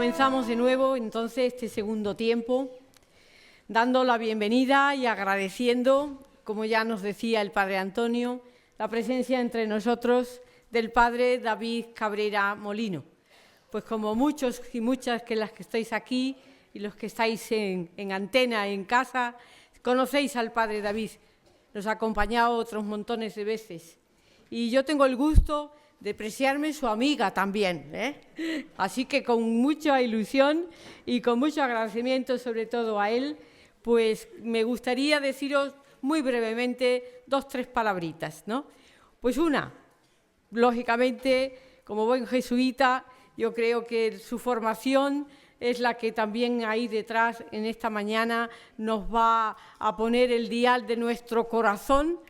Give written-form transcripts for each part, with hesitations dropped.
comenzamos de nuevo entonces este segundo tiempo, dando la bienvenida y agradeciendo, como ya nos decía el Padre Antonio, la presencia entre nosotros del Padre David Cabrera Molino. Pues como muchos y muchas que las que estáis aquí y los que estáis en antena, en casa, conocéis al Padre David. Nos ha acompañado otros montones de veces. Y yo tengo el gusto de preciarme su amiga también, ¿eh? Así que con mucha ilusión y con mucho agradecimiento, sobre todo a él, pues me gustaría deciros muy brevemente 2 o 3 palabritas, ¿no? Pues una, lógicamente, como buen jesuita, yo creo que su formación es la que también ahí detrás, en esta mañana, nos va a poner el dial de nuestro corazón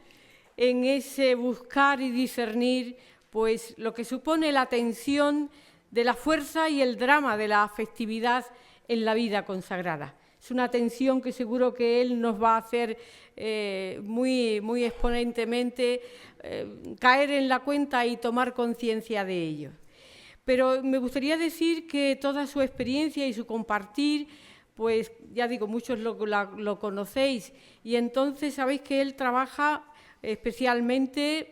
en ese buscar y discernir pues lo que supone la tensión de la fuerza y el drama de la afectividad en la vida consagrada. Es una tensión que seguro que él nos va a hacer muy exponentemente caer en la cuenta y tomar conciencia de ello. Pero me gustaría decir que toda su experiencia y su compartir, pues ya digo, muchos lo conocéis, y entonces sabéis que él trabaja especialmente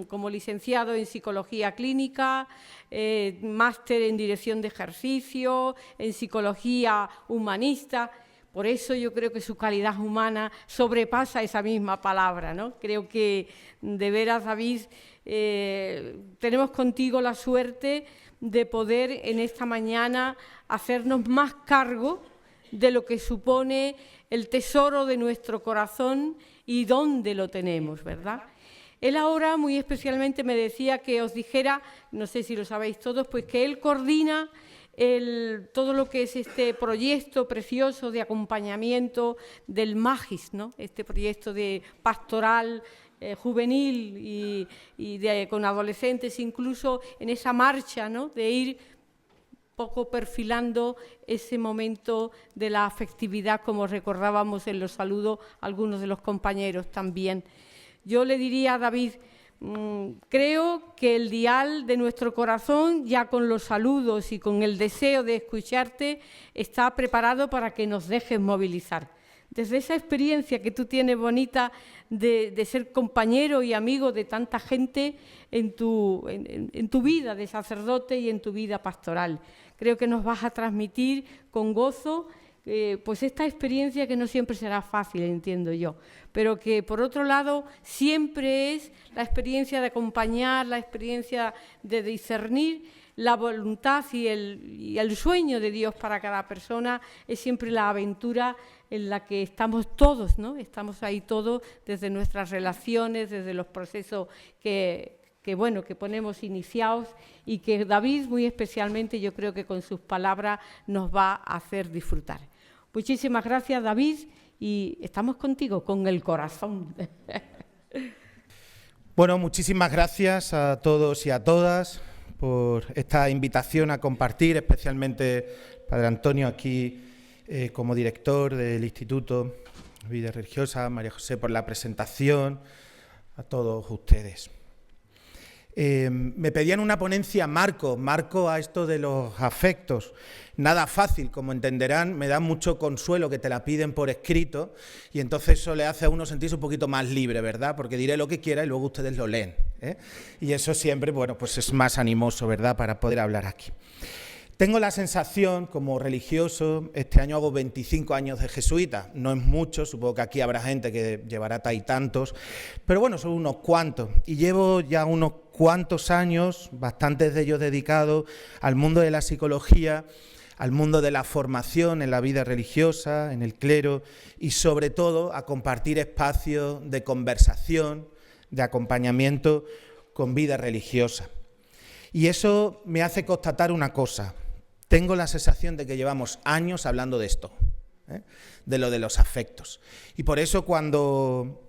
como licenciado en Psicología Clínica, máster en Dirección de Ejercicio, en Psicología Humanista. Por eso yo creo que su calidad humana sobrepasa esa misma palabra, ¿no? Creo que, de veras, David, tenemos contigo la suerte de poder en esta mañana hacernos más cargo de lo que supone el tesoro de nuestro corazón y dónde lo tenemos, ¿verdad? Él ahora muy especialmente me decía que os dijera, no sé si lo sabéis todos, pues que él coordina todo lo que es este proyecto precioso de acompañamiento del Magis, ¿no? Este proyecto de pastoral juvenil y con adolescentes, incluso en esa marcha, ¿no? De ir poco perfilando ese momento de la afectividad, como recordábamos en los saludos algunos de los compañeros también. Yo le diría a David, creo que el dial de nuestro corazón, ya con los saludos y con el deseo de escucharte, está preparado para que nos dejes movilizar. Desde esa experiencia que tú tienes bonita de ser compañero y amigo de tanta gente en tu vida de sacerdote y en tu vida pastoral. Creo que nos vas a transmitir con gozo pues esta experiencia que no siempre será fácil, entiendo yo, pero que por otro lado siempre es la experiencia de acompañar, la experiencia de discernir la voluntad y el sueño de Dios para cada persona. Es siempre la aventura en la que estamos todos, ¿no? Estamos ahí todos desde nuestras relaciones, desde los procesos que ponemos iniciados, y que David muy especialmente yo creo que con sus palabras nos va a hacer disfrutar. Muchísimas gracias, David, y estamos contigo con el corazón. Bueno, muchísimas gracias a todos y a todas por esta invitación a compartir, especialmente Padre Antonio aquí como director del Instituto de Vida Religiosa, María José por la presentación, a todos ustedes. Me pedían una ponencia marco a esto de los afectos. Nada fácil, como entenderán, me da mucho consuelo que te la piden por escrito y entonces eso le hace a uno sentirse un poquito más libre, ¿verdad? Porque diré lo que quiera y luego ustedes lo leen, ¿eh? Y eso siempre, bueno, pues es más animoso, ¿verdad?, para poder hablar aquí. Tengo la sensación, como religioso, este año hago 25 años de jesuita, no es mucho, supongo que aquí habrá gente que llevará y tantos, pero bueno, son unos cuantos, y llevo ya unos cuantos años, bastantes de ellos dedicados al mundo de la psicología, al mundo de la formación en la vida religiosa, en el clero, y sobre todo a compartir espacios de conversación, de acompañamiento con vida religiosa. Y eso me hace constatar una cosa. Tengo la sensación de que llevamos años hablando de esto, de lo de los afectos. Y por eso cuando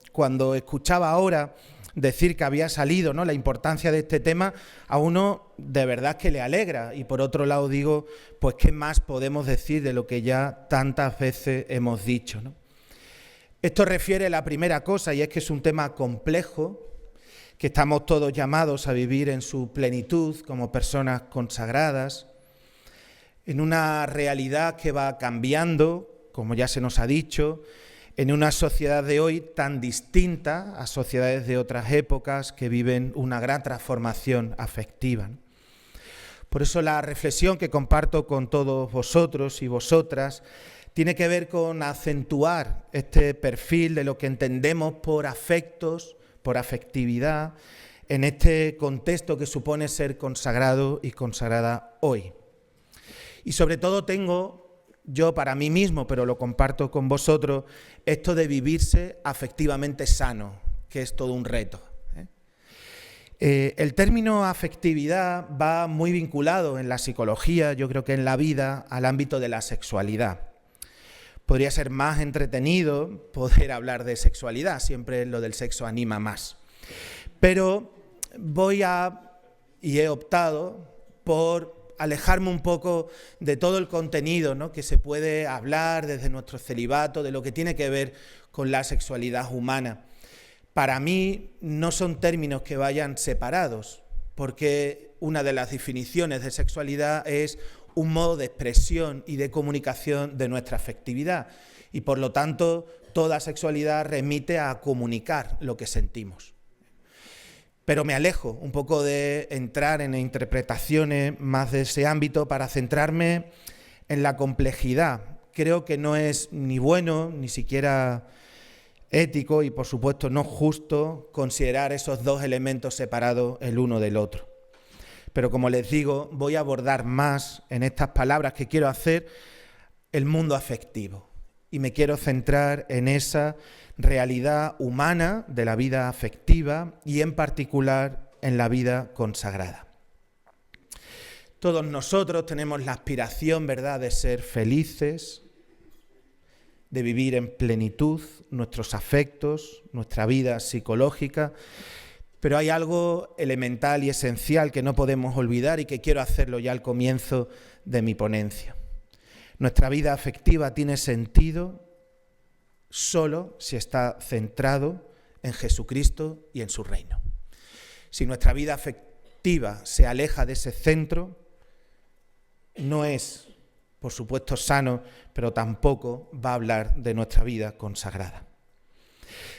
escuchaba ahora decir que había salido, ¿no?, la importancia de este tema, a uno de verdad que le alegra. Y por otro lado digo, pues qué más podemos decir de lo que ya tantas veces hemos dicho, ¿no? Esto refiere a la primera cosa, y es que es un tema complejo, que estamos todos llamados a vivir en su plenitud como personas consagradas. en una realidad que va cambiando, como ya se nos ha dicho, en una sociedad de hoy tan distinta a sociedades de otras épocas que viven una gran transformación afectiva. Por eso la reflexión que comparto con todos vosotros y vosotras tiene que ver con acentuar este perfil de lo que entendemos por afectos, por afectividad, en este contexto que supone ser consagrado y consagrada hoy. Y sobre todo tengo yo para mí mismo, pero lo comparto con vosotros, esto de vivirse afectivamente sano, que es todo un reto. El término afectividad va muy vinculado en la psicología, yo creo que en la vida, al ámbito de la sexualidad. Podría ser más entretenido poder hablar de sexualidad, siempre lo del sexo anima más. Pero he optado por alejarme un poco de todo el contenido, ¿no?, que se puede hablar desde nuestro celibato, de lo que tiene que ver con la sexualidad humana. Para mí no son términos que vayan separados, porque una de las definiciones de sexualidad es un modo de expresión y de comunicación de nuestra afectividad y por lo tanto toda sexualidad remite a comunicar lo que sentimos. Pero me alejo un poco de entrar en interpretaciones más de ese ámbito para centrarme en la complejidad. Creo que no es ni bueno ni siquiera ético y por supuesto no justo considerar esos dos elementos separados el uno del otro. Pero como les digo, voy a abordar más en estas palabras que quiero hacer el mundo afectivo y me quiero centrar en esa realidad humana de la vida afectiva y en particular en la vida consagrada. Todos nosotros tenemos la aspiración, ¿verdad?, de ser felices, de vivir en plenitud nuestros afectos, nuestra vida psicológica, pero hay algo elemental y esencial que no podemos olvidar y que quiero hacerlo ya al comienzo de mi ponencia. Nuestra vida afectiva tiene sentido solo si está centrado en Jesucristo y en su reino. Si nuestra vida afectiva se aleja de ese centro, no es, por supuesto, sano, pero tampoco va a hablar de nuestra vida consagrada.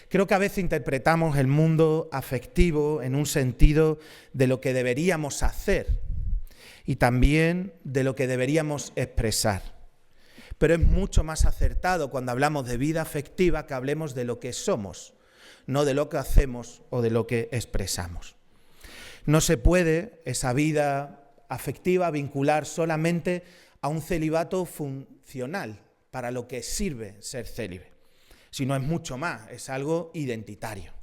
Creo que a veces interpretamos el mundo afectivo en un sentido de lo que deberíamos hacer y también de lo que deberíamos expresar. Pero es mucho más acertado cuando hablamos de vida afectiva que hablemos de lo que somos, no de lo que hacemos o de lo que expresamos. No se puede esa vida afectiva vincular solamente a un celibato funcional, para lo que sirve ser célibe, sino es mucho más, es algo identitario.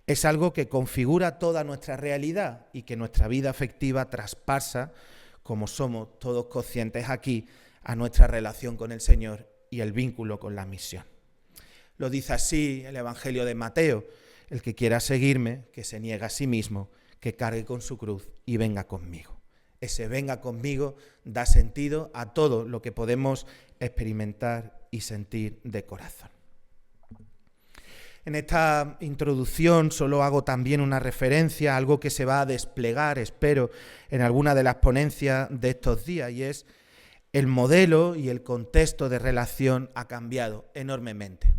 Es algo que configura toda nuestra realidad y que nuestra vida afectiva traspasa, como somos todos conscientes aquí, a nuestra relación con el Señor y el vínculo con la misión. Lo dice así el Evangelio de Mateo: el que quiera seguirme, que se niegue a sí mismo, que cargue con su cruz y venga conmigo. Ese venga conmigo da sentido a todo lo que podemos experimentar y sentir de corazón. En esta introducción solo hago también una referencia a algo que se va a desplegar, espero, en alguna de las ponencias de estos días, y es el modelo y el contexto de relación ha cambiado enormemente.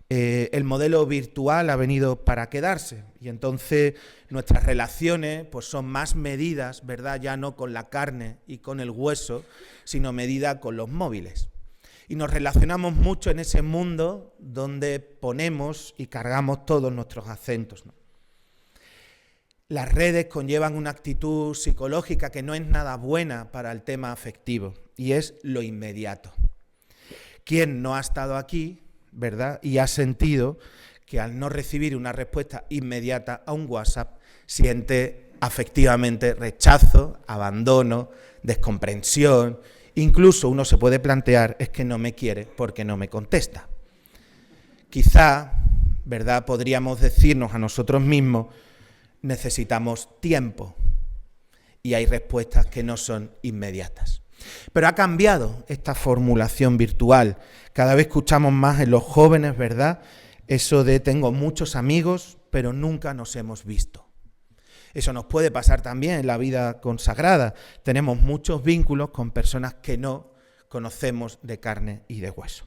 El modelo virtual ha venido para quedarse y entonces nuestras relaciones pues son más medidas, ¿verdad?, ya no con la carne y con el hueso, sino medidas con los móviles. Y nos relacionamos mucho en ese mundo donde ponemos y cargamos todos nuestros acentos, ¿no? Las redes conllevan una actitud psicológica que no es nada buena para el tema afectivo y es lo inmediato. ¿Quién no ha estado aquí, verdad, y ha sentido que al no recibir una respuesta inmediata a un WhatsApp siente afectivamente rechazo, abandono, descomprensión? Incluso uno se puede plantear, es que no me quiere porque no me contesta. Quizá, ¿verdad?, podríamos decirnos a nosotros mismos, necesitamos tiempo y hay respuestas que no son inmediatas. Pero ha cambiado esta formulación virtual. Cada vez escuchamos más en los jóvenes, ¿verdad?, eso de tengo muchos amigos, pero nunca nos hemos visto. Eso nos puede pasar también en la vida consagrada. Tenemos muchos vínculos con personas que no conocemos de carne y de hueso.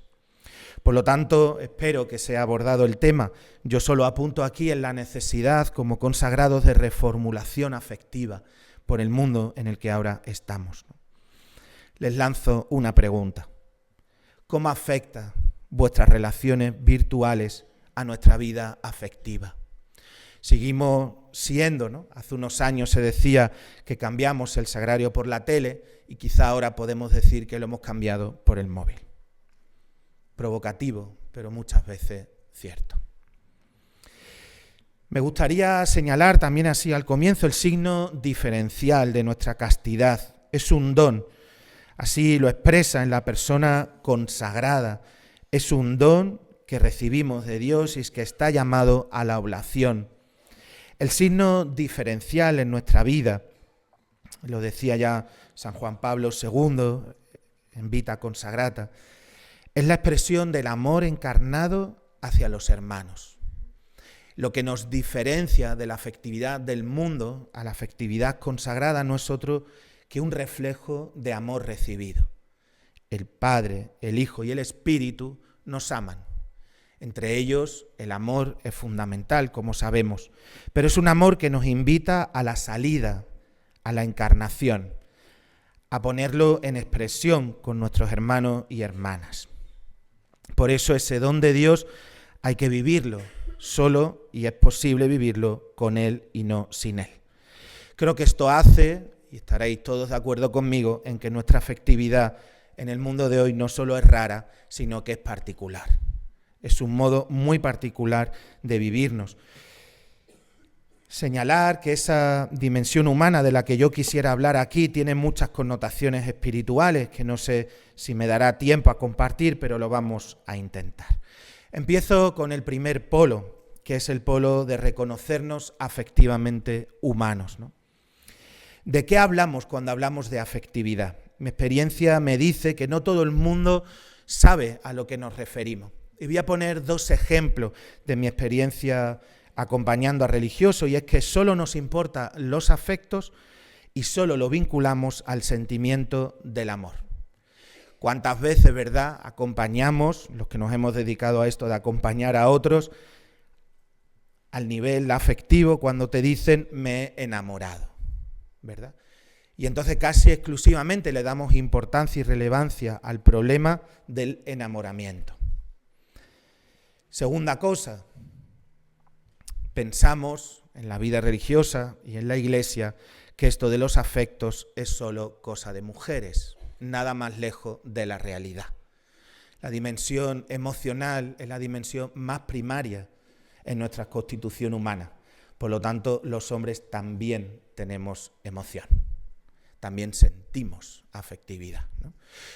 Por lo tanto, espero que sea abordado el tema. Yo solo apunto aquí en la necesidad como consagrados de reformulación afectiva por el mundo en el que ahora estamos. Les lanzo una pregunta. ¿Cómo afecta vuestras relaciones virtuales a nuestra vida afectiva? Seguimos siendo, ¿no? Hace unos años se decía que cambiamos el sagrario por la tele y quizá ahora podemos decir que lo hemos cambiado por el móvil. Provocativo, pero muchas veces cierto. Me gustaría señalar también así al comienzo el signo diferencial de nuestra castidad. Es un don, así lo expresa en la persona consagrada. Es un don que recibimos de Dios y que está llamado a la oblación. El signo diferencial en nuestra vida, lo decía ya San Juan Pablo II en Vita Consagrata, es la expresión del amor encarnado hacia los hermanos. Lo que nos diferencia de la afectividad del mundo a la afectividad consagrada no es otro que un reflejo de amor recibido. El Padre, el Hijo y el Espíritu nos aman. Entre ellos, el amor es fundamental, como sabemos, pero es un amor que nos invita a la salida, a la encarnación, a ponerlo en expresión con nuestros hermanos y hermanas. Por eso ese don de Dios hay que vivirlo solo y es posible vivirlo con Él y no sin Él. Creo que esto hace, y estaréis todos de acuerdo conmigo, en que nuestra afectividad en el mundo de hoy no solo es rara, sino que es particular. Es un modo muy particular de vivirnos. Señalar que esa dimensión humana de la que yo quisiera hablar aquí tiene muchas connotaciones espirituales que no sé si me dará tiempo a compartir, pero lo vamos a intentar. Empiezo con el primer polo, que es el polo de reconocernos afectivamente humanos, ¿no? ¿De qué hablamos cuando hablamos de afectividad? Mi experiencia me dice que no todo el mundo sabe a lo que nos referimos. Y voy a poner dos ejemplos de mi experiencia acompañando a religiosos, y es que solo nos importan los afectos y solo lo vinculamos al sentimiento del amor. ¿Cuántas veces, verdad, acompañamos, los que nos hemos dedicado a esto de acompañar a otros, al nivel afectivo cuando te dicen me he enamorado, ¿verdad? Y entonces casi exclusivamente le damos importancia y relevancia al problema del enamoramiento. Segunda cosa, pensamos en la vida religiosa y en la Iglesia que esto de los afectos es solo cosa de mujeres, nada más lejos de la realidad. La dimensión emocional es la dimensión más primaria en nuestra constitución humana. Por lo tanto, los hombres también tenemos emoción, también sentimos afectividad, ¿no?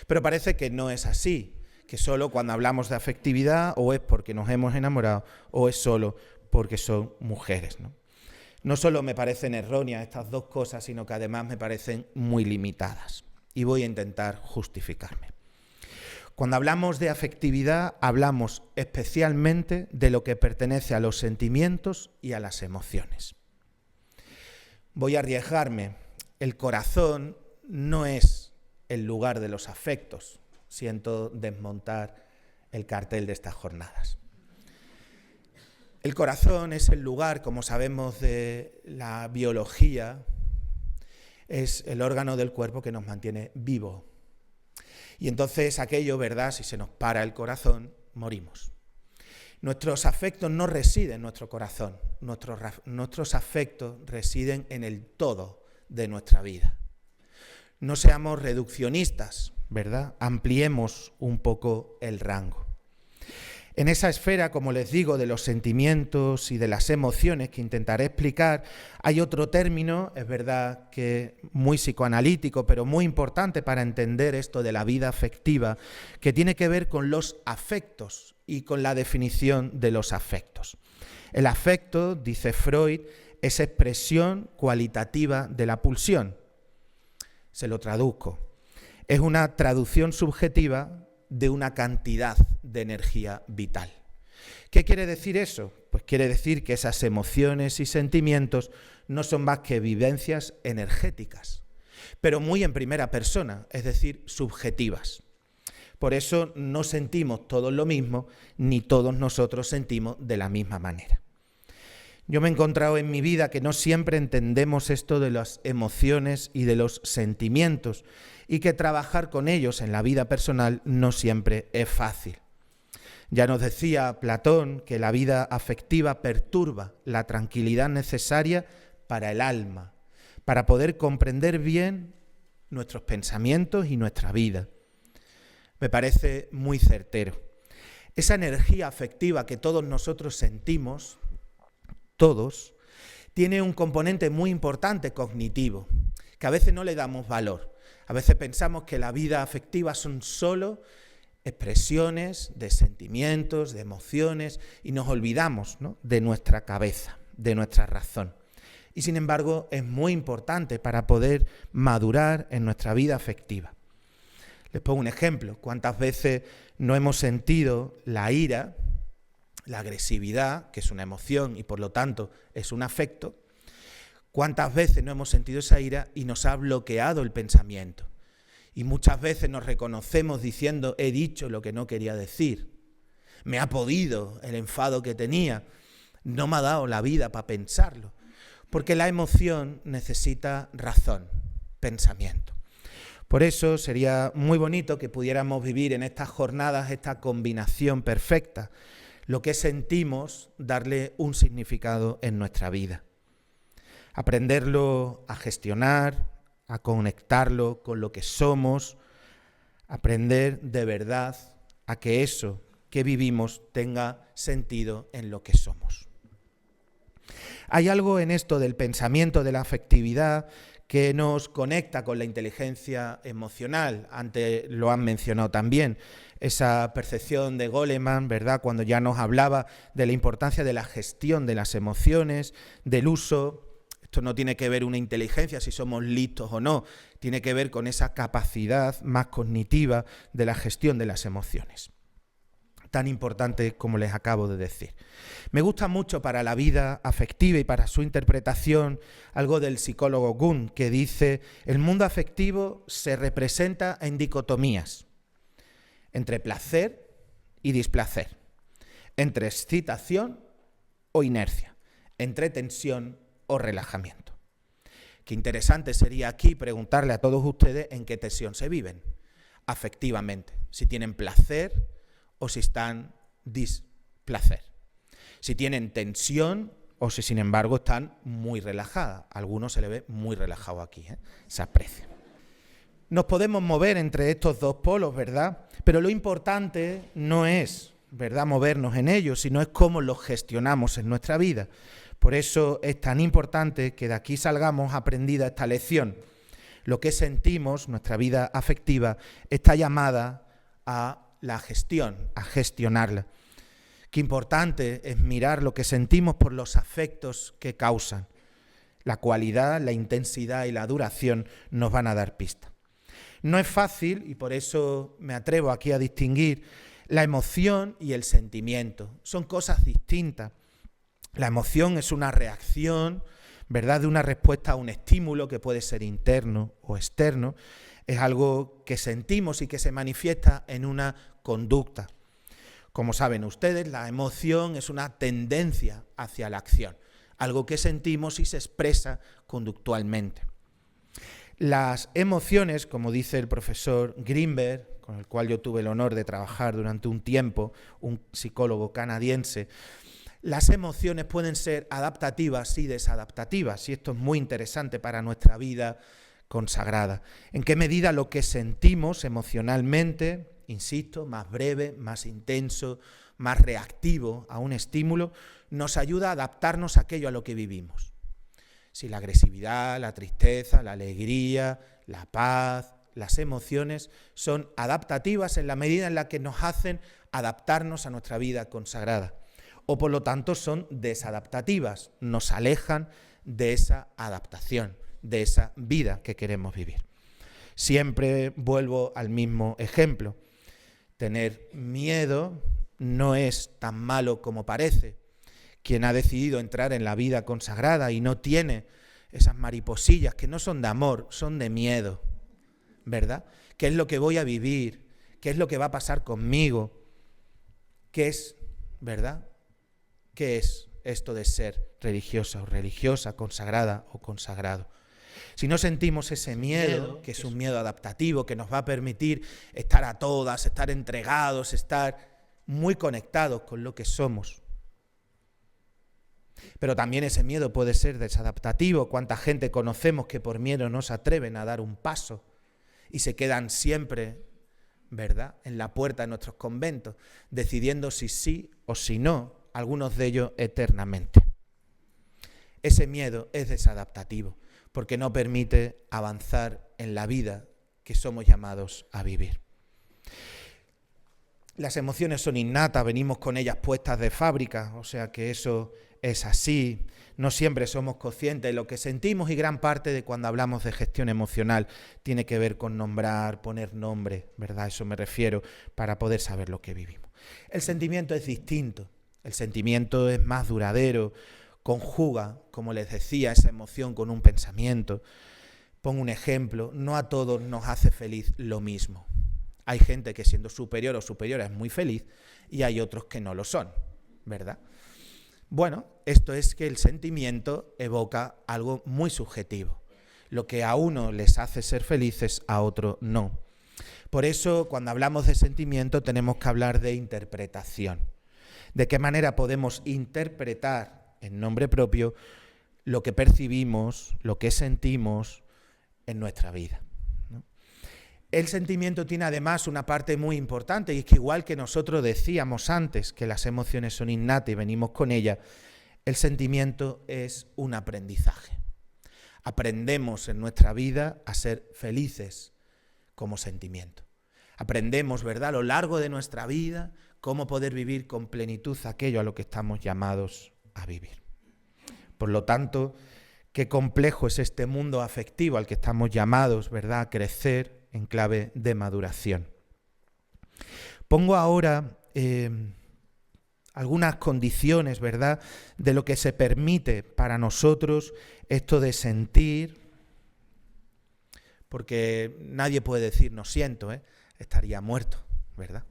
Pero parece que no es así, que solo cuando hablamos de afectividad o es porque nos hemos enamorado o es solo porque son mujeres, ¿no? No solo me parecen erróneas estas dos cosas, sino que además me parecen muy limitadas. Y voy a intentar justificarme. Cuando hablamos de afectividad, hablamos especialmente de lo que pertenece a los sentimientos y a las emociones. Voy a arriesgarme. El corazón no es el lugar de los afectos. Siento desmontar el cartel de estas jornadas. El corazón es el lugar, como sabemos de la biología, es el órgano del cuerpo que nos mantiene vivos. Y entonces aquello, ¿verdad? Si se nos para el corazón, morimos. Nuestros afectos no residen en nuestro corazón, nuestros afectos residen en el todo de nuestra vida. No seamos reduccionistas, ¿verdad? Ampliemos un poco el rango. En esa esfera, como les digo, de los sentimientos y de las emociones que intentaré explicar, hay otro término, es verdad que muy psicoanalítico, pero muy importante para entender esto de la vida afectiva, que tiene que ver con los afectos y con la definición de los afectos. El afecto, dice Freud, es expresión cualitativa de la pulsión. Se lo traduzco. Es una traducción subjetiva de una cantidad de energía vital. ¿Qué quiere decir eso? Pues quiere decir que esas emociones y sentimientos no son más que vivencias energéticas, pero muy en primera persona, es decir, subjetivas. Por eso no sentimos todos lo mismo, ni todos nosotros sentimos de la misma manera. Yo me he encontrado en mi vida que no siempre entendemos esto de las emociones y de los sentimientos, y que trabajar con ellos en la vida personal no siempre es fácil. Ya nos decía Platón que la vida afectiva perturba la tranquilidad necesaria para el alma, para poder comprender bien nuestros pensamientos y nuestra vida. Me parece muy certero. Esa energía afectiva que todos nosotros sentimos, todos, tiene un componente muy importante cognitivo, que a veces no le damos valor. A veces pensamos que la vida afectiva son solo expresiones de sentimientos, de emociones, y nos olvidamos, ¿no?, de nuestra cabeza, de nuestra razón. Y sin embargo es muy importante para poder madurar en nuestra vida afectiva. Les pongo un ejemplo. ¿Cuántas veces no hemos sentido la ira, la agresividad, que es una emoción y por lo tanto es un afecto? ¿Cuántas veces no hemos sentido esa ira y nos ha bloqueado el pensamiento? Y muchas veces nos reconocemos diciendo, he dicho lo que no quería decir, me ha podido el enfado que tenía, no me ha dado la vida para pensarlo. Porque la emoción necesita razón, pensamiento. Por eso sería muy bonito que pudiéramos vivir en estas jornadas esta combinación perfecta. Lo que sentimos, darle un significado en nuestra vida. Aprenderlo a gestionar, a conectarlo con lo que somos, aprender de verdad a que eso que vivimos tenga sentido en lo que somos. Hay algo en esto del pensamiento, de la afectividad, que nos conecta con la inteligencia emocional. Antes lo han mencionado también, esa percepción de Goleman, ¿verdad?, cuando ya nos hablaba de la importancia de la gestión de las emociones, del uso. Esto no tiene que ver una inteligencia, si somos listos o no, tiene que ver con esa capacidad más cognitiva de la gestión de las emociones. Tan importante como les acabo de decir. Me gusta mucho para la vida afectiva y para su interpretación algo del psicólogo Gunn, que dice: el mundo afectivo se representa en dicotomías, entre placer y displacer, entre excitación o inercia, entre tensión o relajamiento. Qué interesante sería aquí preguntarle a todos ustedes en qué tensión se viven afectivamente, si tienen placer o si están displacer, si tienen tensión o si sin embargo están muy relajadas. A algunos se le ve muy relajado aquí, se aprecia. Nos podemos mover entre estos dos polos, ¿verdad? Pero lo importante no es, ¿verdad?, movernos en ellos, sino es cómo los gestionamos en nuestra vida. Por eso es tan importante que de aquí salgamos aprendida esta lección. Lo que sentimos, nuestra vida afectiva, está llamada a la gestión, a gestionarla. Qué importante es mirar lo que sentimos por los afectos que causan. La cualidad, la intensidad y la duración nos van a dar pista. No es fácil, y por eso me atrevo aquí a distinguir la emoción y el sentimiento. Son cosas distintas. La emoción es una reacción, ¿verdad?, de una respuesta a un estímulo que puede ser interno o externo. Es algo que sentimos y que se manifiesta en una conducta. Como saben ustedes, la emoción es una tendencia hacia la acción, algo que sentimos y se expresa conductualmente. Las emociones, como dice el profesor Greenberg, con el cual yo tuve el honor de trabajar durante un tiempo, un psicólogo canadiense, las emociones pueden ser adaptativas y desadaptativas, y esto es muy interesante para nuestra vida consagrada. ¿En qué medida lo que sentimos emocionalmente, insisto, más breve, más intenso, más reactivo a un estímulo, nos ayuda a adaptarnos a aquello a lo que vivimos? Si la agresividad, la tristeza, la alegría, la paz, las emociones son adaptativas en la medida en la que nos hacen adaptarnos a nuestra vida consagrada, o por lo tanto son desadaptativas, nos alejan de esa adaptación, de esa vida que queremos vivir. Siempre vuelvo al mismo ejemplo. Tener miedo no es tan malo como parece. Quien ha decidido entrar en la vida consagrada y no tiene esas mariposillas que no son de amor, son de miedo, ¿verdad? ¿Qué es lo que voy a vivir? ¿Qué es lo que va a pasar conmigo? ¿Qué es, verdad? ¿Qué es esto de ser religiosa o religiosa, consagrada o consagrado? Si no sentimos ese miedo, que es un miedo adaptativo, que nos va a permitir estar a todas, estar entregados, estar muy conectados con lo que somos. Pero también ese miedo puede ser desadaptativo. ¿Cuánta gente conocemos que por miedo no se atreven a dar un paso y se quedan siempre, ¿verdad?, en la puerta de nuestros conventos, decidiendo si sí o si no, algunos de ellos eternamente? Ese miedo es desadaptativo, porque no permite avanzar en la vida que somos llamados a vivir. Las emociones son innatas, venimos con ellas puestas de fábrica, o sea que eso es así. No siempre somos conscientes de lo que sentimos y gran parte de cuando hablamos de gestión emocional tiene que ver con nombrar, poner nombre, ¿verdad? A eso me refiero, para poder saber lo que vivimos. El sentimiento es distinto, el sentimiento es más duradero, conjuga, como les decía, esa emoción con un pensamiento. Pongo un ejemplo, no a todos nos hace feliz lo mismo. Hay gente que siendo superior o superiora es muy feliz y hay otros que no lo son, ¿verdad? Bueno, esto es que el sentimiento evoca algo muy subjetivo. Lo que a uno les hace ser felices, a otro no. Por eso, cuando hablamos de sentimiento, tenemos que hablar de interpretación. ¿De qué manera podemos interpretar en nombre propio lo que percibimos, lo que sentimos en nuestra vida? El sentimiento tiene además una parte muy importante, y es que igual que nosotros decíamos antes que las emociones son innatas y venimos con ellas, el sentimiento es un aprendizaje. Aprendemos en nuestra vida a ser felices como sentimiento. Aprendemos, ¿verdad?, a lo largo de nuestra vida cómo poder vivir con plenitud aquello a lo que estamos llamados a vivir. Por lo tanto, qué complejo es este mundo afectivo al que estamos llamados, ¿verdad?, a crecer en clave de maduración. Pongo ahora algunas condiciones, ¿verdad?, de lo que se permite para nosotros esto de sentir, porque nadie puede decir no siento, estaría muerto, ¿verdad?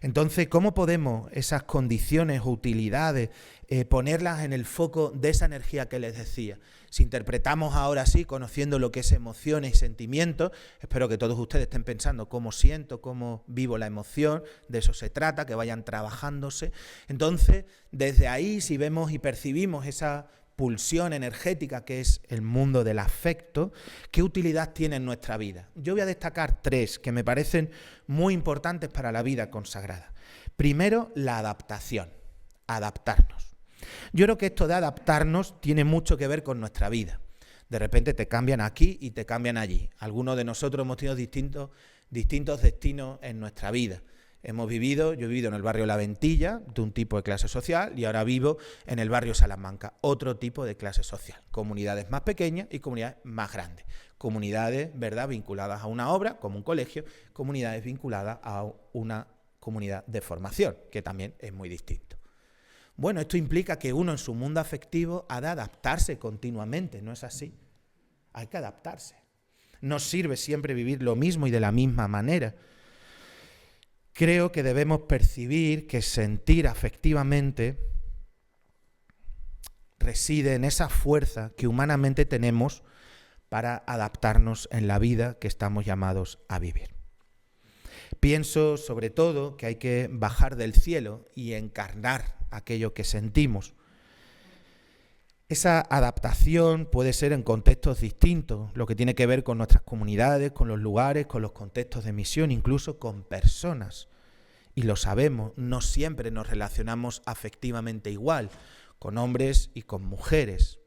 Entonces, ¿cómo podemos esas condiciones o utilidades ponerlas en el foco de esa energía que les decía? Si interpretamos ahora sí, conociendo lo que es emociones y sentimientos, espero que todos ustedes estén pensando cómo siento, cómo vivo la emoción, de eso se trata, que vayan trabajándose. Entonces, desde ahí, si vemos y percibimos esa pulsión energética que es el mundo del afecto, ¿qué utilidad tiene en nuestra vida? Yo voy a destacar 3 que me parecen muy importantes para la vida consagrada. Primero, la adaptación, adaptarnos. Yo creo que esto de adaptarnos tiene mucho que ver con nuestra vida. De repente te cambian aquí y te cambian allí. Algunos de nosotros hemos tenido distintos destinos en nuestra vida. Yo he vivido en el barrio La Ventilla, de un tipo de clase social, y ahora vivo en el barrio Salamanca, otro tipo de clase social. Comunidades más pequeñas y comunidades más grandes. Comunidades, ¿verdad?, vinculadas a una obra, como un colegio, comunidades vinculadas a una comunidad de formación, que también es muy distinto. Bueno, esto implica que uno en su mundo afectivo ha de adaptarse continuamente, ¿no es así? Hay que adaptarse. No sirve siempre vivir lo mismo y de la misma manera. Creo que debemos percibir que sentir afectivamente reside en esa fuerza que humanamente tenemos para adaptarnos en la vida que estamos llamados a vivir. Pienso sobre todo que hay que bajar del cielo y encarnar aquello que sentimos. Esa adaptación puede ser en contextos distintos, lo que tiene que ver con nuestras comunidades, con los lugares, con los contextos de misión, incluso con personas. Y lo sabemos, no siempre nos relacionamos afectivamente igual, con hombres y con mujeres,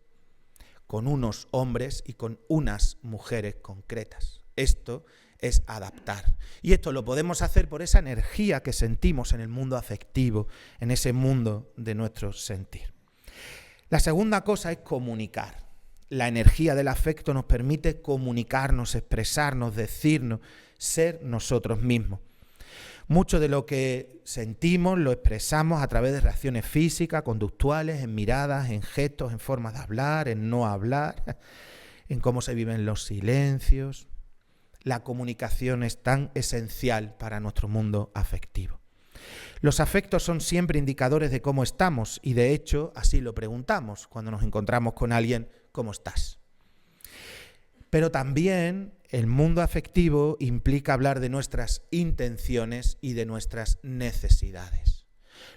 con unos hombres y con unas mujeres concretas. Esto es adaptar. Y esto lo podemos hacer por esa energía que sentimos en el mundo afectivo, en ese mundo de nuestro sentir. La segunda cosa es comunicar. La energía del afecto nos permite comunicarnos, expresarnos, decirnos, ser nosotros mismos. Mucho de lo que sentimos lo expresamos a través de reacciones físicas, conductuales, en miradas, en gestos, en formas de hablar, en no hablar, en cómo se viven los silencios. La comunicación es tan esencial para nuestro mundo afectivo. Los afectos son siempre indicadores de cómo estamos y de hecho así lo preguntamos cuando nos encontramos con alguien, ¿cómo estás? Pero también el mundo afectivo implica hablar de nuestras intenciones y de nuestras necesidades.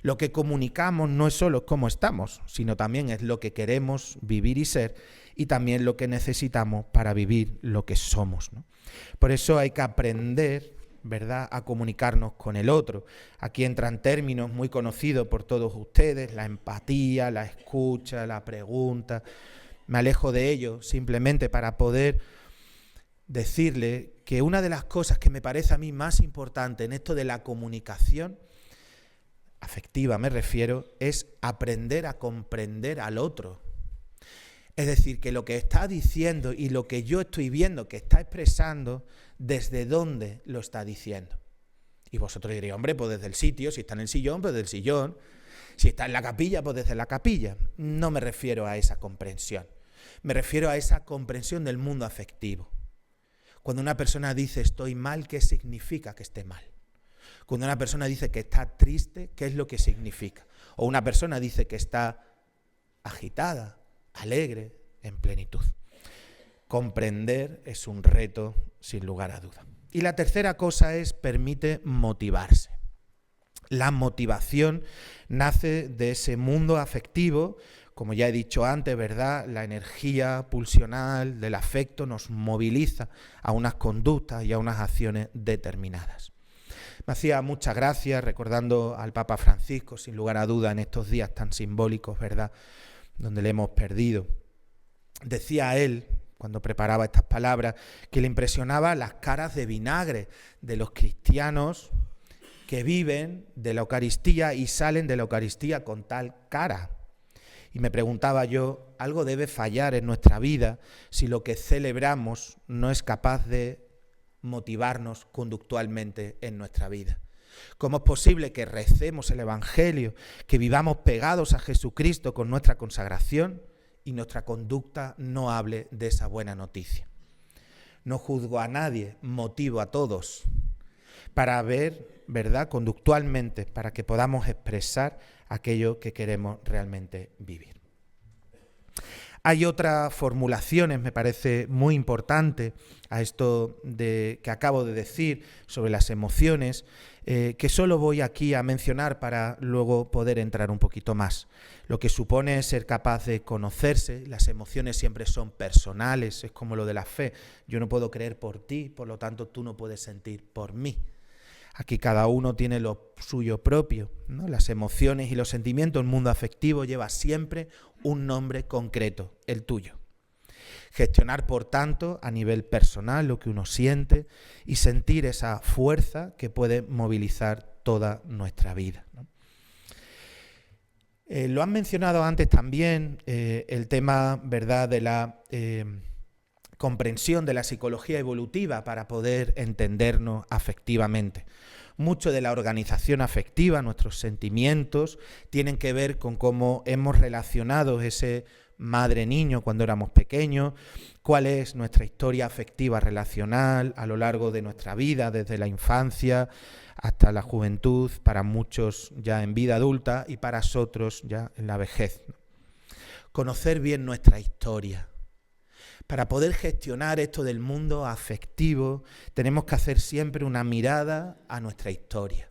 Lo que comunicamos no es solo cómo estamos, sino también es lo que queremos vivir y ser y también lo que necesitamos para vivir lo que somos, ¿no? Por eso hay que aprender, ¿verdad?, a comunicarnos con el otro. Aquí entran términos muy conocidos por todos ustedes, la empatía, la escucha, la pregunta. Me alejo de ello simplemente para poder decirle que una de las cosas que me parece a mí más importante en esto de la comunicación afectiva, me refiero, es aprender a comprender al otro. Es decir, que lo que está diciendo y lo que yo estoy viendo que está expresando, ¿desde dónde lo está diciendo? Y vosotros diréis, hombre, pues desde el sitio, si está en el sillón, pues desde el sillón. Si está en la capilla, pues desde la capilla. No me refiero a esa comprensión. Me refiero a esa comprensión del mundo afectivo. Cuando una persona dice estoy mal, ¿qué significa que esté mal? Cuando una persona dice que está triste, ¿qué es lo que significa? O una persona dice que está agitada, alegre, en plenitud. Comprender es un reto sin lugar a duda. Y la tercera cosa es permite motivarse. La motivación nace de ese mundo afectivo, como ya he dicho antes, ¿verdad? La energía pulsional del afecto nos moviliza a unas conductas y a unas acciones determinadas. Me hacía mucha gracia recordando al Papa Francisco, sin lugar a duda, en estos días tan simbólicos, ¿verdad?, donde le hemos perdido. Decía él, cuando preparaba estas palabras, que le impresionaba las caras de vinagre de los cristianos que viven de la Eucaristía y salen de la Eucaristía con tal cara. Y me preguntaba yo, algo debe fallar en nuestra vida si lo que celebramos no es capaz de motivarnos conductualmente en nuestra vida. ¿Cómo es posible que recemos el Evangelio, que vivamos pegados a Jesucristo con nuestra consagración y nuestra conducta no hable de esa buena noticia? No juzgo a nadie, motivo a todos para ver, ¿verdad?, conductualmente, para que podamos expresar aquello que queremos realmente vivir. Hay otras formulaciones, me parece muy importante, a esto que acabo de decir sobre las emociones, que solo voy aquí a mencionar para luego poder entrar un poquito más. Lo que supone ser capaz de conocerse, las emociones siempre son personales, es como lo de la fe. Yo no puedo creer por ti, por lo tanto tú no puedes sentir por mí. Aquí cada uno tiene lo suyo propio, ¿no? Las emociones y los sentimientos, el mundo afectivo lleva siempre un nombre concreto, el tuyo. Gestionar, por tanto, a nivel personal lo que uno siente y sentir esa fuerza que puede movilizar toda nuestra vida, ¿no? Lo han mencionado antes también, el tema, ¿verdad?, de la comprensión de la psicología evolutiva para poder entendernos afectivamente. Mucho de la organización afectiva, nuestros sentimientos, tienen que ver con cómo hemos relacionado ese madre-niño cuando éramos pequeños, cuál es nuestra historia afectiva relacional a lo largo de nuestra vida, desde la infancia hasta la juventud, para muchos ya en vida adulta y para otros ya en la vejez. Conocer bien nuestra historia. Para poder gestionar esto del mundo afectivo, tenemos que hacer siempre una mirada a nuestra historia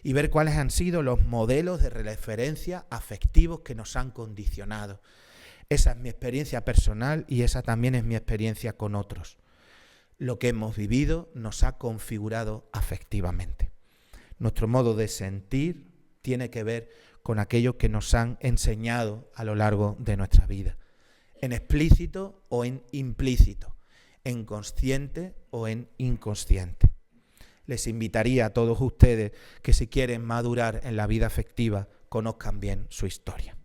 y ver cuáles han sido los modelos de referencia afectivos que nos han condicionado. Esa es mi experiencia personal y esa también es mi experiencia con otros. Lo que hemos vivido nos ha configurado afectivamente. Nuestro modo de sentir tiene que ver con aquello que nos han enseñado a lo largo de nuestra vida. En explícito o en implícito, en consciente o en inconsciente. Les invitaría a todos ustedes que si quieren madurar en la vida afectiva, conozcan bien su historia.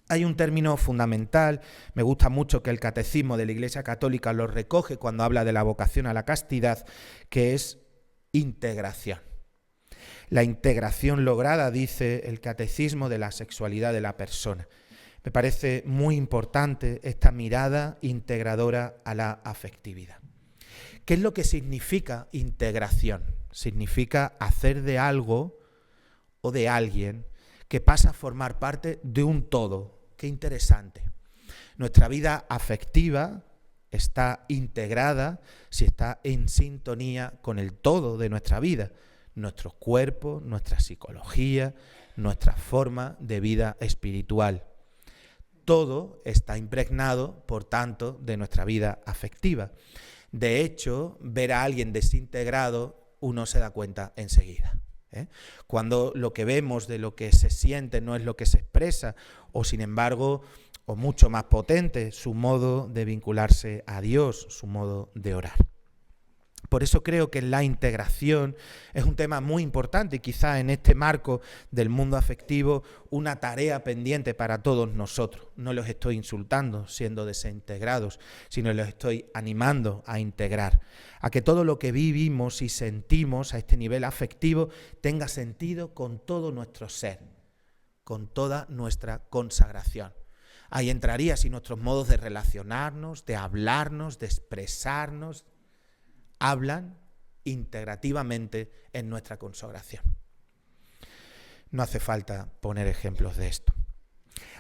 Hay un término fundamental, me gusta mucho que el Catecismo de la Iglesia Católica lo recoge cuando habla de la vocación a la castidad, que es integración. la integración lograda, dice el Catecismo, de la sexualidad de la persona. Me parece muy importante esta mirada integradora a la afectividad. ¿Qué es lo que significa integración? Significa hacer de algo o de alguien que pasa a formar parte de un todo. Qué interesante. Nuestra vida afectiva está integrada si está en sintonía con el todo de nuestra vida, nuestro cuerpo, nuestra psicología, nuestra forma de vida espiritual. Todo está impregnado, por tanto, de nuestra vida afectiva. De hecho, ver a alguien desintegrado, uno se da cuenta enseguida. Cuando lo que vemos de lo que se siente no es lo que se expresa, o sin embargo, o mucho más potente, su modo de vincularse a Dios, su modo de orar. Por eso creo que la integración es un tema muy importante y quizá en este marco del mundo afectivo una tarea pendiente para todos nosotros. No los estoy insultando siendo desintegrados, sino los estoy animando a integrar, a que todo lo que vivimos y sentimos a este nivel afectivo tenga sentido con todo nuestro ser, con toda nuestra consagración. Ahí entraría si nuestros modos de relacionarnos, de hablarnos, de expresarnos, hablan integrativamente en nuestra consagración. No hace falta poner ejemplos de esto.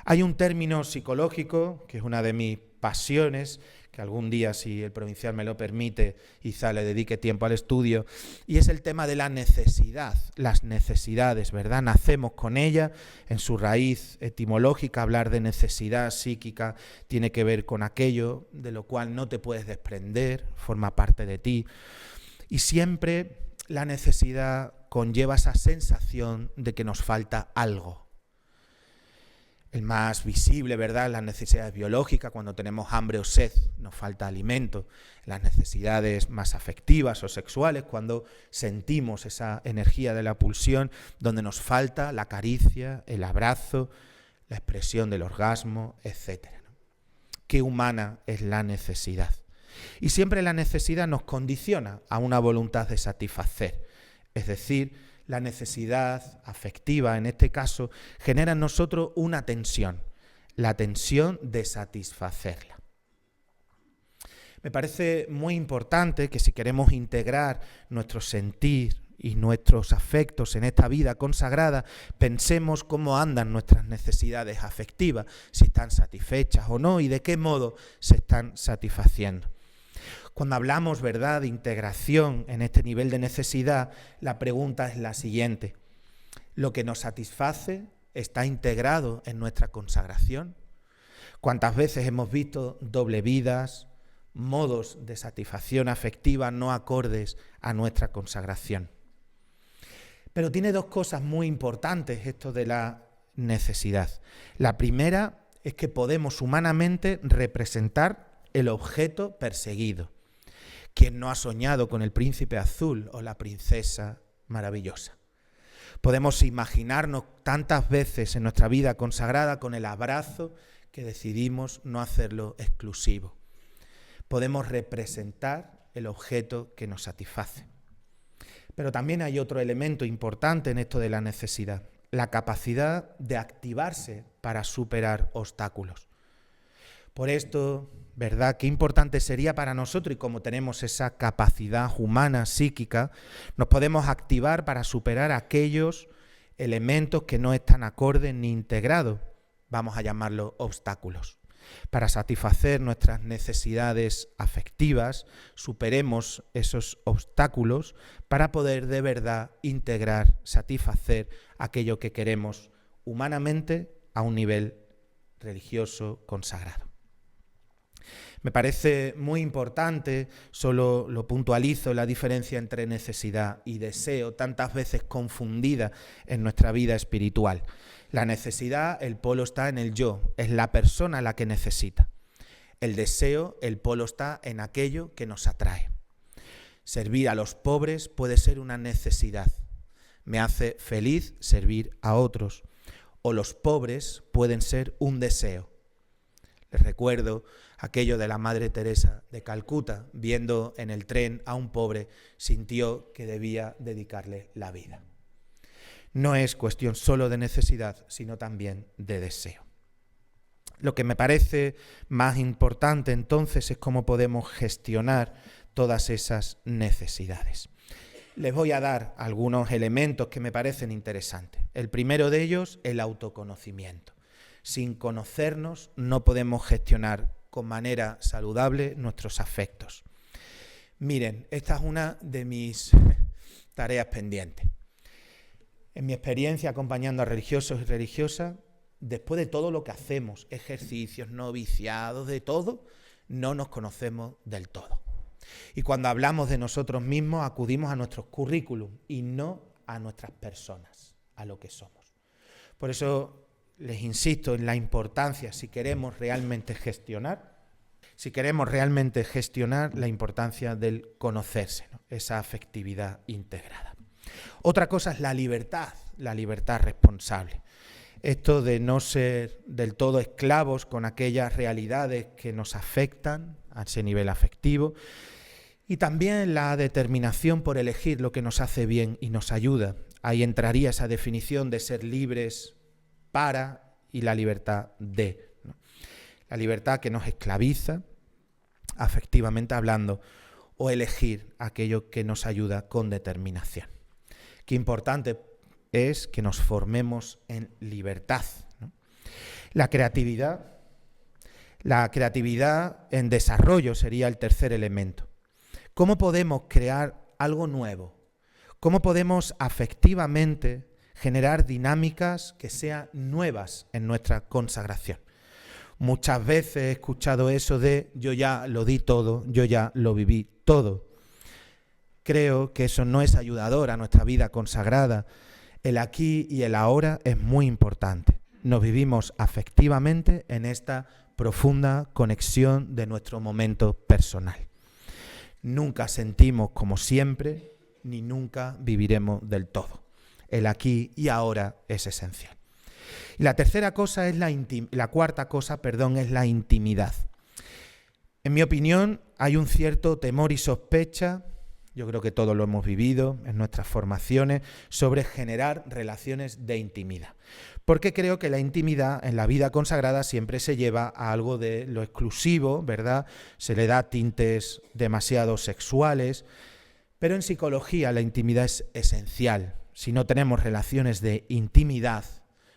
Hay un término psicológico, que es una de mis pasiones, que algún día, si el provincial me lo permite, quizá le dedique tiempo al estudio, y es el tema de la necesidad, las necesidades, ¿verdad? Nacemos con ella, en su raíz etimológica, hablar de necesidad psíquica tiene que ver con aquello de lo cual no te puedes desprender, forma parte de ti, y siempre la necesidad conlleva esa sensación de que nos falta algo. El más visible, ¿verdad?, las necesidades biológicas, cuando tenemos hambre o sed, nos falta alimento. Las necesidades más afectivas o sexuales, cuando sentimos esa energía de la pulsión, donde nos falta la caricia, el abrazo, la expresión del orgasmo, etc. Qué humana es la necesidad. Y siempre la necesidad nos condiciona a una voluntad de satisfacer, es decir, la necesidad afectiva, en este caso, genera en nosotros una tensión, la tensión de satisfacerla. Me parece muy importante que si queremos integrar nuestro sentir y nuestros afectos en esta vida consagrada, pensemos cómo andan nuestras necesidades afectivas, si están satisfechas o no y de qué modo se están satisfaciendo. Cuando hablamos, ¿verdad?, de integración en este nivel de necesidad, la pregunta es la siguiente: ¿lo que nos satisface está integrado en nuestra consagración? ¿Cuántas veces hemos visto doble vidas, modos de satisfacción afectiva no acordes a nuestra consagración? Pero tiene dos cosas muy importantes esto de la necesidad. La primera es que podemos humanamente representar el objeto perseguido. ¿Quién no ha soñado con el príncipe azul o la princesa maravillosa? Podemos imaginarnos tantas veces en nuestra vida consagrada con el abrazo que decidimos no hacerlo exclusivo. Podemos representar el objeto que nos satisface. Pero también hay otro elemento importante en esto de la necesidad, la capacidad de activarse para superar obstáculos. Por esto, ¿verdad?, qué importante sería para nosotros, y como tenemos esa capacidad humana, psíquica, nos podemos activar para superar aquellos elementos que no están acordes ni integrados, vamos a llamarlos obstáculos. Para satisfacer nuestras necesidades afectivas, superemos esos obstáculos para poder de verdad integrar, satisfacer aquello que queremos humanamente a un nivel religioso consagrado. Me parece muy importante, solo lo puntualizo, la diferencia entre necesidad y deseo, tantas veces confundida en nuestra vida espiritual. La necesidad, el polo está en el yo, es la persona la que necesita. El deseo, el polo está en aquello que nos atrae. Servir a los pobres puede ser una necesidad. Me hace feliz servir a otros. O los pobres pueden ser un deseo. Les recuerdo aquello de la Madre Teresa de Calcuta, viendo en el tren a un pobre, sintió que debía dedicarle la vida. no es cuestión solo de necesidad, sino también de deseo. Lo que me parece más importante entonces es cómo podemos gestionar todas esas necesidades. Les voy a dar algunos elementos que me parecen interesantes. El primero de ellos, el autoconocimiento. Sin conocernos no podemos gestionar con manera saludable nuestros afectos. Miren, esta es una de mis tareas pendientes. En mi experiencia acompañando a religiosos y religiosas, después de todo lo que hacemos, ejercicios, noviciados, de todo, no nos conocemos del todo. Y cuando hablamos de nosotros mismos, acudimos a nuestros currículum y no a nuestras personas, a lo que somos. Por eso les insisto en la importancia, si queremos realmente gestionar, la importancia del conocerse, ¿no? Esa afectividad integrada. Otra cosa es la libertad responsable. Esto de no ser del todo esclavos con aquellas realidades que nos afectan a ese nivel afectivo, y también la determinación por elegir lo que nos hace bien y nos ayuda. Ahí entraría esa definición de ser libres para y la libertad de, ¿no? La libertad que nos esclaviza, afectivamente hablando, o elegir aquello que nos ayuda con determinación. Qué importante es que nos formemos en libertad, ¿no? La creatividad en desarrollo sería el tercer elemento. ¿Cómo podemos crear algo nuevo? ¿Cómo podemos afectivamente generar dinámicas que sean nuevas en nuestra consagración? Muchas veces he escuchado eso de yo ya lo di todo, yo ya lo viví todo. Creo que eso no es ayudador a nuestra vida consagrada. El aquí y el ahora es muy importante. Nos vivimos afectivamente en esta profunda conexión de nuestro momento personal. Nunca sentimos como siempre, ni nunca viviremos del todo. El aquí y ahora es esencial. Y la cuarta cosa es la intimidad. En mi opinión, hay un cierto temor y sospecha, yo creo que todos lo hemos vivido en nuestras formaciones, sobre generar relaciones de intimidad. Porque creo que la intimidad en la vida consagrada siempre se lleva a algo de lo exclusivo, ¿verdad? Se le da tintes demasiado sexuales, pero en psicología la intimidad es esencial. Si no tenemos relaciones de intimidad,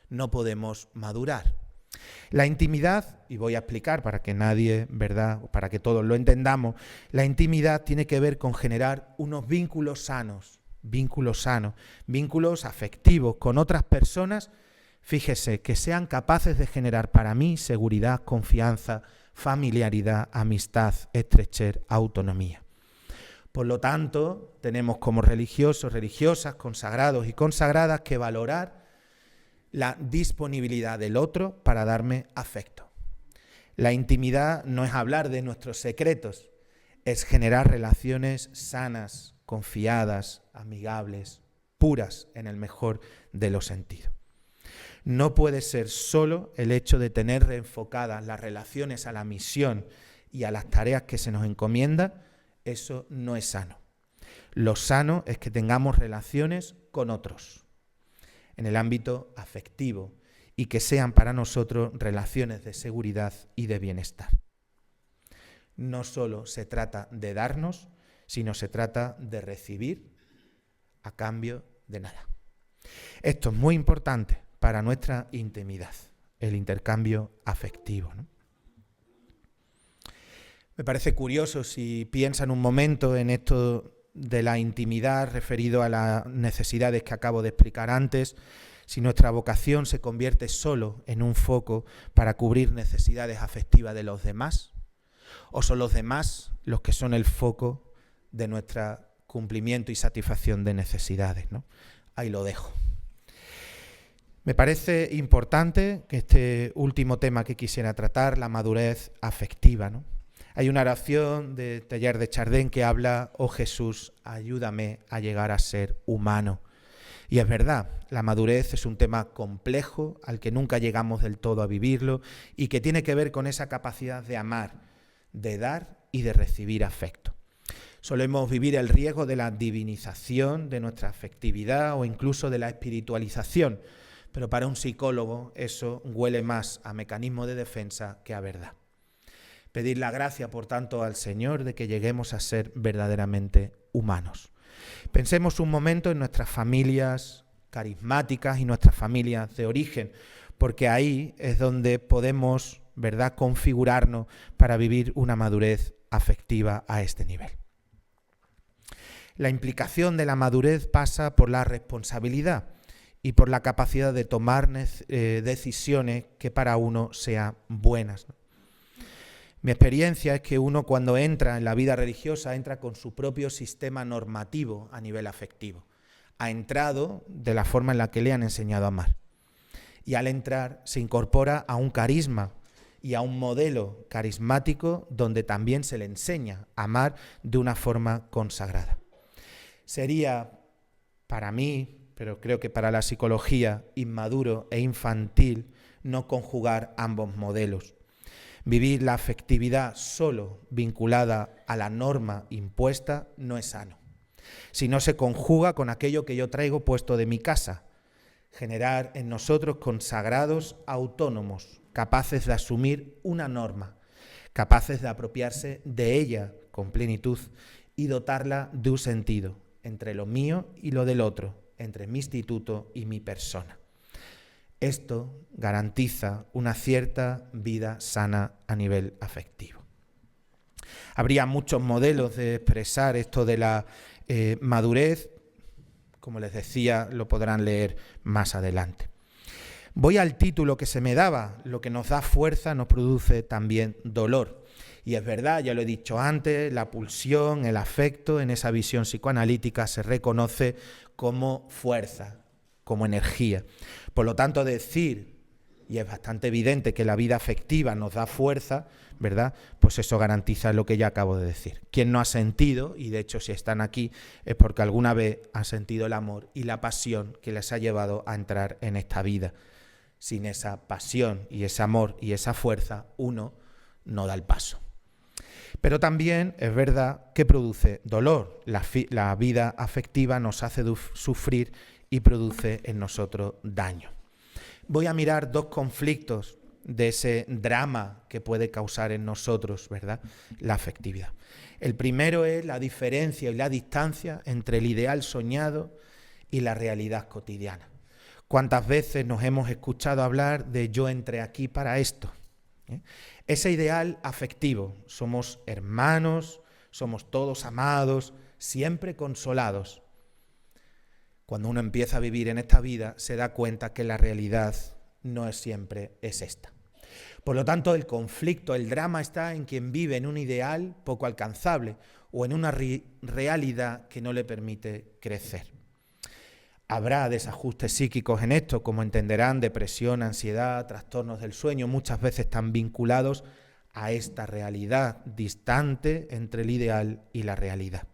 no podemos madurar. La intimidad, y voy a explicar para que nadie, ¿verdad?, para que todos lo entendamos, la intimidad tiene que ver con generar unos vínculos sanos, vínculos afectivos con otras personas, fíjese, que sean capaces de generar para mí seguridad, confianza, familiaridad, amistad, estrechez, autonomía. Por lo tanto, tenemos como religiosos, religiosas, consagrados y consagradas que valorar la disponibilidad del otro para darme afecto. La intimidad no es hablar de nuestros secretos, es generar relaciones sanas, confiadas, amigables, puras en el mejor de los sentidos. No puede ser solo el hecho de tener reenfocadas las relaciones a la misión y a las tareas que se nos encomienda, eso no es sano. Lo sano es que tengamos relaciones con otros en el ámbito afectivo y que sean para nosotros relaciones de seguridad y de bienestar. No solo se trata de darnos, sino se trata de recibir a cambio de nada. Esto es muy importante para nuestra intimidad, el intercambio afectivo, ¿no? Me parece curioso si piensan un momento en esto de la intimidad referido a las necesidades que acabo de explicar antes, si nuestra vocación se convierte solo en un foco para cubrir necesidades afectivas de los demás, o son los demás los que son el foco de nuestro cumplimiento y satisfacción de necesidades, ¿no? Ahí lo dejo. Me parece importante que este último tema que quisiera tratar, la madurez afectiva, ¿no? Hay una oración de Teilhard de Chardin que habla: oh Jesús, ayúdame a llegar a ser humano. Y es verdad, la madurez es un tema complejo al que nunca llegamos del todo a vivirlo y que tiene que ver con esa capacidad de amar, de dar y de recibir afecto. Solemos vivir el riesgo de la divinización de nuestra afectividad o incluso de la espiritualización, pero para un psicólogo eso huele más a mecanismo de defensa que a verdad. Pedir la gracia, por tanto, al Señor de que lleguemos a ser verdaderamente humanos. Pensemos un momento en nuestras familias carismáticas y nuestras familias de origen, porque ahí es donde podemos, ¿verdad?, configurarnos para vivir una madurez afectiva a este nivel. La implicación de la madurez pasa por la responsabilidad y por la capacidad de tomar decisiones que para uno sean buenas. Mi experiencia es que uno, cuando entra en la vida religiosa, entra con su propio sistema normativo a nivel afectivo. Ha entrado de la forma en la que le han enseñado a amar. Y al entrar se incorpora a un carisma y a un modelo carismático donde también se le enseña a amar de una forma consagrada. Sería para mí, pero creo que para la psicología, inmaduro e infantil no conjugar ambos modelos. Vivir la afectividad solo vinculada a la norma impuesta no es sano. Si no se conjuga con aquello que yo traigo puesto de mi casa, generar en nosotros consagrados autónomos, capaces de asumir una norma, capaces de apropiarse de ella con plenitud y dotarla de un sentido entre lo mío y lo del otro, entre mi instituto y mi persona. Esto garantiza una cierta vida sana a nivel afectivo. Habría muchos modelos de expresar esto de la madurez. Como les decía, lo podrán leer más adelante. Voy al título que se me daba: lo que nos da fuerza nos produce también dolor. Y es verdad, ya lo he dicho antes, la pulsión, el afecto, en esa visión psicoanalítica se reconoce como fuerza, como energía. Por lo tanto, decir, y es bastante evidente que la vida afectiva nos da fuerza, ¿verdad? Pues eso garantiza lo que ya acabo de decir. Quien no ha sentido, y de hecho si están aquí, es porque alguna vez han sentido el amor y la pasión que les ha llevado a entrar en esta vida. Sin esa pasión y ese amor y esa fuerza, uno no da el paso. Pero también es verdad que produce dolor. La vida afectiva nos hace sufrir y produce en nosotros daño. Voy a mirar dos conflictos de ese drama que puede causar en nosotros, ¿verdad?, la afectividad. El primero es la diferencia y la distancia entre el ideal soñado y la realidad cotidiana. ¿Cuántas veces nos hemos escuchado hablar de yo entré aquí para esto? Ese ideal afectivo, somos hermanos, somos todos amados, siempre consolados. Cuando uno empieza a vivir en esta vida, se da cuenta que la realidad no es siempre esta. Por lo tanto, el conflicto, el drama está en quien vive en un ideal poco alcanzable o en una realidad que no le permite crecer. Habrá desajustes psíquicos en esto, como entenderán, depresión, ansiedad, trastornos del sueño, muchas veces están vinculados a esta realidad distante entre el ideal y la realidad.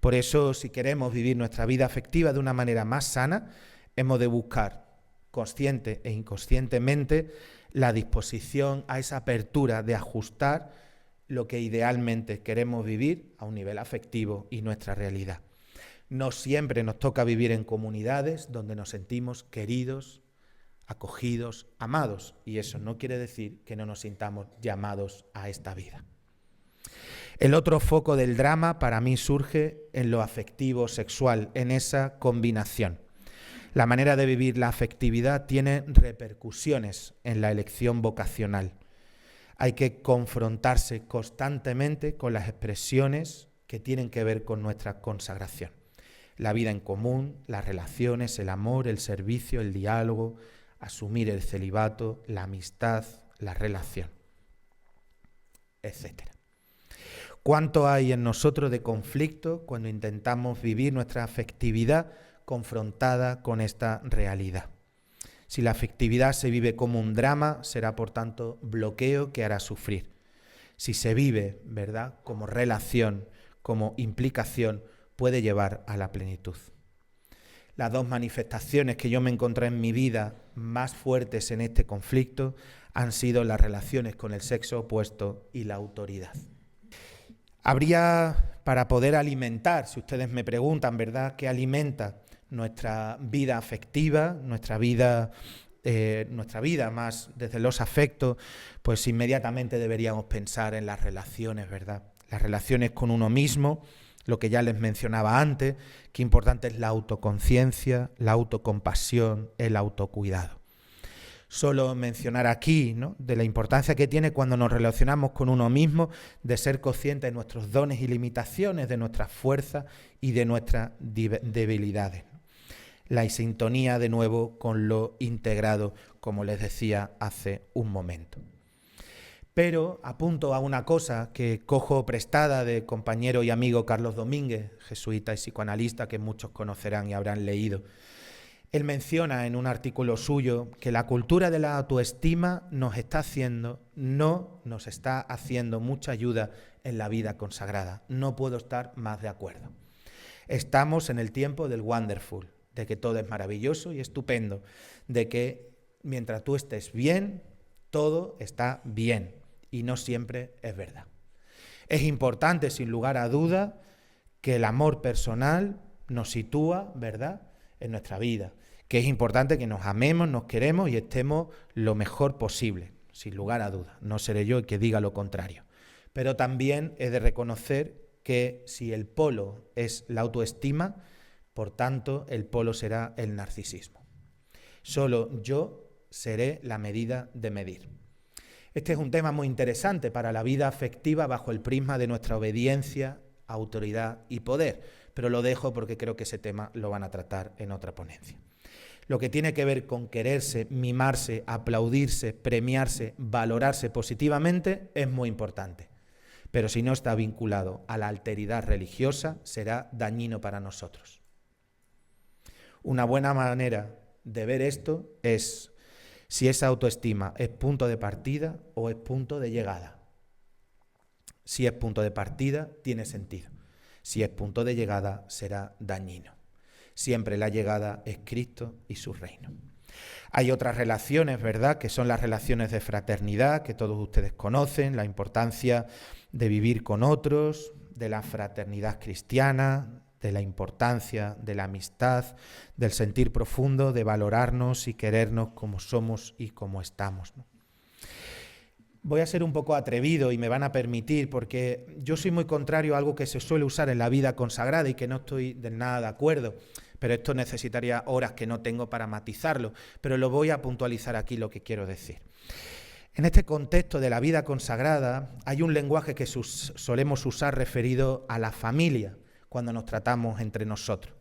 Por eso, si queremos vivir nuestra vida afectiva de una manera más sana, hemos de buscar, consciente e inconscientemente, la disposición a esa apertura de ajustar lo que idealmente queremos vivir a un nivel afectivo y nuestra realidad. No siempre nos toca vivir en comunidades donde nos sentimos queridos, acogidos, amados, y eso no quiere decir que no nos sintamos llamados a esta vida. El otro foco del drama para mí surge en lo afectivo sexual, en esa combinación. La manera de vivir la afectividad tiene repercusiones en la elección vocacional. Hay que confrontarse constantemente con las expresiones que tienen que ver con nuestra consagración. La vida en común, las relaciones, el amor, el servicio, el diálogo, asumir el celibato, la amistad, la relación, etc. ¿Cuánto hay en nosotros de conflicto cuando intentamos vivir nuestra afectividad confrontada con esta realidad? Si la afectividad se vive como un drama, será por tanto bloqueo que hará sufrir. Si se vive, ¿verdad?, como relación, como implicación, puede llevar a la plenitud. Las dos manifestaciones que yo me encontré en mi vida más fuertes en este conflicto han sido las relaciones con el sexo opuesto y la autoridad. Habría para poder alimentar, si ustedes me preguntan, ¿verdad?, ¿qué alimenta nuestra vida afectiva, nuestra vida más desde los afectos? Pues inmediatamente deberíamos pensar en las relaciones, ¿verdad? Las relaciones con uno mismo, lo que ya les mencionaba antes, qué importante es la autoconciencia, la autocompasión, el autocuidado. Solo mencionar aquí, ¿no?, de la importancia que tiene cuando nos relacionamos con uno mismo, de ser conscientes de nuestros dones y limitaciones, de nuestras fuerzas y de nuestras debilidades. La sintonía de nuevo con lo integrado, como les decía hace un momento. Pero apunto a una cosa que cojo prestada de compañero y amigo Carlos Domínguez, jesuita y psicoanalista que muchos conocerán y habrán leído. Él menciona en un artículo suyo que la cultura de la autoestima no nos está haciendo mucha ayuda en la vida consagrada. No puedo estar más de acuerdo. Estamos en el tiempo del wonderful, de que todo es maravilloso y estupendo, de que mientras tú estés bien, todo está bien, y no siempre es verdad. Es importante, sin lugar a duda, que el amor personal nos sitúa, ¿verdad?, en nuestra vida, que es importante que nos amemos, nos queremos y estemos lo mejor posible, sin lugar a dudas. No seré yo el que diga lo contrario. Pero también he de reconocer que si el polo es la autoestima, por tanto, el polo será el narcisismo. Solo yo seré la medida de medir. Este es un tema muy interesante para la vida afectiva bajo el prisma de nuestra obediencia, autoridad y poder, pero lo dejo porque creo que ese tema lo van a tratar en otra ponencia. Lo que tiene que ver con quererse, mimarse, aplaudirse, premiarse, valorarse positivamente es muy importante, pero si no está vinculado a la alteridad religiosa será dañino para nosotros. Una buena manera de ver esto es si esa autoestima es punto de partida o es punto de llegada. Si es punto de partida, tiene sentido. Si es punto de llegada, será dañino. Siempre la llegada es Cristo y su reino. Hay otras relaciones, ¿verdad?, que son las relaciones de fraternidad, que todos ustedes conocen, la importancia de vivir con otros, de la fraternidad cristiana, de la importancia de la amistad, del sentir profundo, de valorarnos y querernos como somos y como estamos, ¿no? Voy a ser un poco atrevido y me van a permitir, porque yo soy muy contrario a algo que se suele usar en la vida consagrada y que no estoy de nada de acuerdo, pero esto necesitaría horas que no tengo para matizarlo, pero lo voy a puntualizar aquí lo que quiero decir. En este contexto de la vida consagrada hay un lenguaje que solemos usar referido a la familia cuando nos tratamos entre nosotros.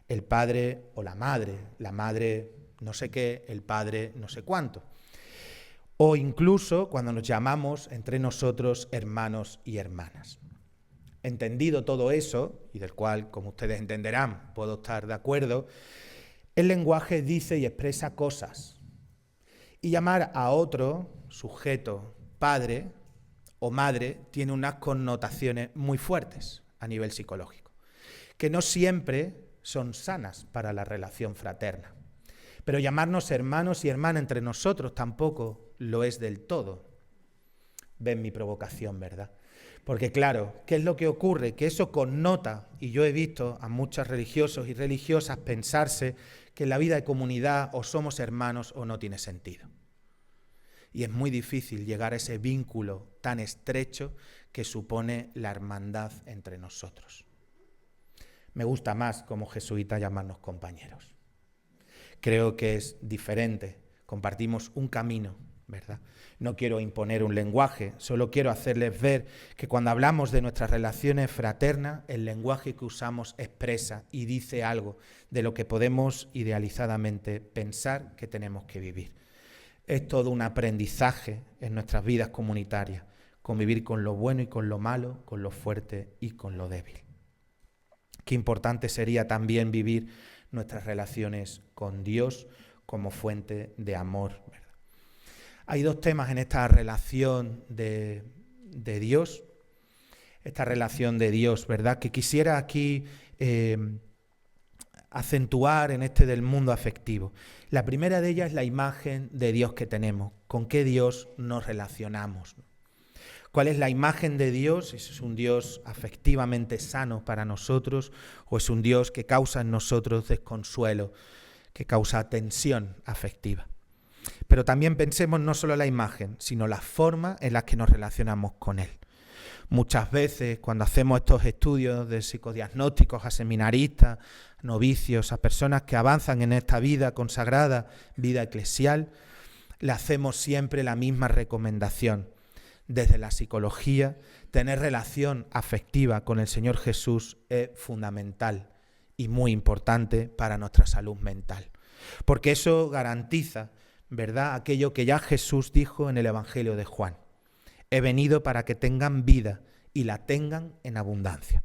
El padre o la madre no sé qué, el padre no sé cuánto. O incluso cuando nos llamamos entre nosotros hermanos y hermanas. Entendido todo eso, y del cual, como ustedes entenderán, puedo estar de acuerdo, el lenguaje dice y expresa cosas. Y llamar a otro sujeto padre o madre tiene unas connotaciones muy fuertes a nivel psicológico, que no siempre son sanas para la relación fraterna. Pero llamarnos hermanos y hermanas entre nosotros tampoco lo es del todo. Ven mi provocación, ¿verdad? Porque claro, ¿qué es lo que ocurre? Que eso connota, y yo he visto a muchos religiosos y religiosas pensarse que en la vida de comunidad o somos hermanos o no tiene sentido. Y es muy difícil llegar a ese vínculo tan estrecho que supone la hermandad entre nosotros. Me gusta más como jesuita llamarnos compañeros. Creo que es diferente, compartimos un camino, ¿verdad? No quiero imponer un lenguaje, solo quiero hacerles ver que cuando hablamos de nuestras relaciones fraternas, el lenguaje que usamos expresa y dice algo de lo que podemos idealizadamente pensar que tenemos que vivir. Es todo un aprendizaje en nuestras vidas comunitarias, convivir con lo bueno y con lo malo, con lo fuerte y con lo débil. Qué importante sería también vivir nuestras relaciones con Dios como fuente de amor, ¿verdad? Hay dos temas en esta relación de Dios, ¿verdad?, que quisiera aquí acentuar en este del mundo afectivo. La primera de ellas es la imagen de Dios que tenemos, con qué Dios nos relacionamos. ¿Cuál es la imagen de Dios? ¿Es un Dios afectivamente sano para nosotros o es un Dios que causa en nosotros desconsuelo, que causa tensión afectiva? Pero también pensemos no solo la imagen, sino la forma en la que nos relacionamos con Él. Muchas veces cuando hacemos estos estudios de psicodiagnósticos a seminaristas, novicios, a personas que avanzan en esta vida consagrada, vida eclesial, le hacemos siempre la misma recomendación. Desde la psicología, tener relación afectiva con el Señor Jesús es fundamental y muy importante para nuestra salud mental. Porque eso garantiza, ¿verdad?, aquello que ya Jesús dijo en el Evangelio de Juan. He venido para que tengan vida y la tengan en abundancia.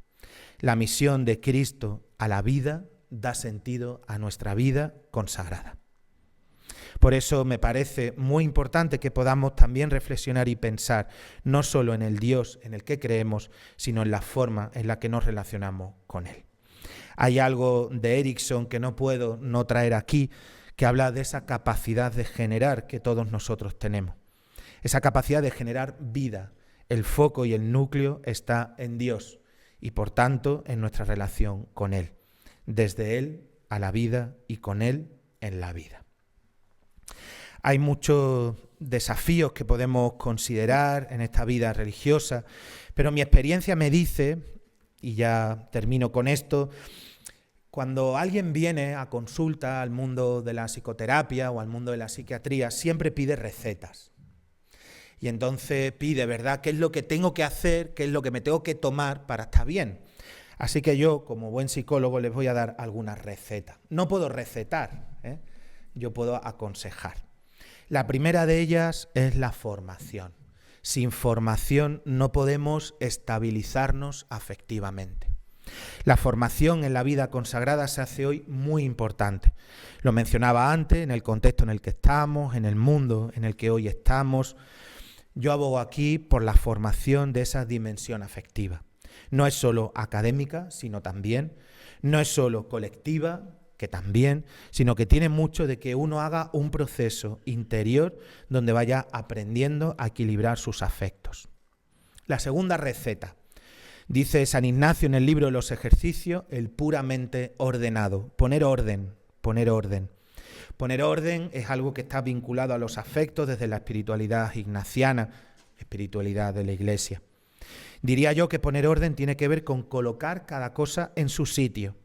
La misión de Cristo a la vida da sentido a nuestra vida consagrada. Por eso me parece muy importante que podamos también reflexionar y pensar no solo en el Dios en el que creemos, sino en la forma en la que nos relacionamos con Él. Hay algo de Erickson que no puedo no traer aquí, que habla de esa capacidad de generar que todos nosotros tenemos. Esa capacidad de generar vida. El foco y el núcleo está en Dios y por tanto en nuestra relación con Él. Desde Él a la vida y con Él en la vida. Hay muchos desafíos que podemos considerar en esta vida religiosa, pero mi experiencia me dice, y ya termino con esto, cuando alguien viene a consulta al mundo de la psicoterapia o al mundo de la psiquiatría, siempre pide recetas. Y entonces pide, ¿verdad?, qué es lo que tengo que hacer, qué es lo que me tengo que tomar para estar bien. Así que yo, como buen psicólogo, les voy a dar algunas recetas. No puedo recetar, yo puedo aconsejar. La primera de ellas es la formación. Sin formación no podemos estabilizarnos afectivamente. La formación en la vida consagrada se hace hoy muy importante. Lo mencionaba antes, en el contexto en el que estamos, en el mundo en el que hoy estamos. Yo abogo aquí por la formación de esa dimensión afectiva. No es solo académica, sino también. No es solo colectiva, que también, sino que tiene mucho de que uno haga un proceso interior donde vaya aprendiendo a equilibrar sus afectos. La segunda receta. Dice San Ignacio en el libro de los ejercicios, el puramente ordenado. Poner orden, poner orden. Poner orden es algo que está vinculado a los afectos desde la espiritualidad ignaciana, espiritualidad de la Iglesia. Diría yo que poner orden tiene que ver con colocar cada cosa en su sitio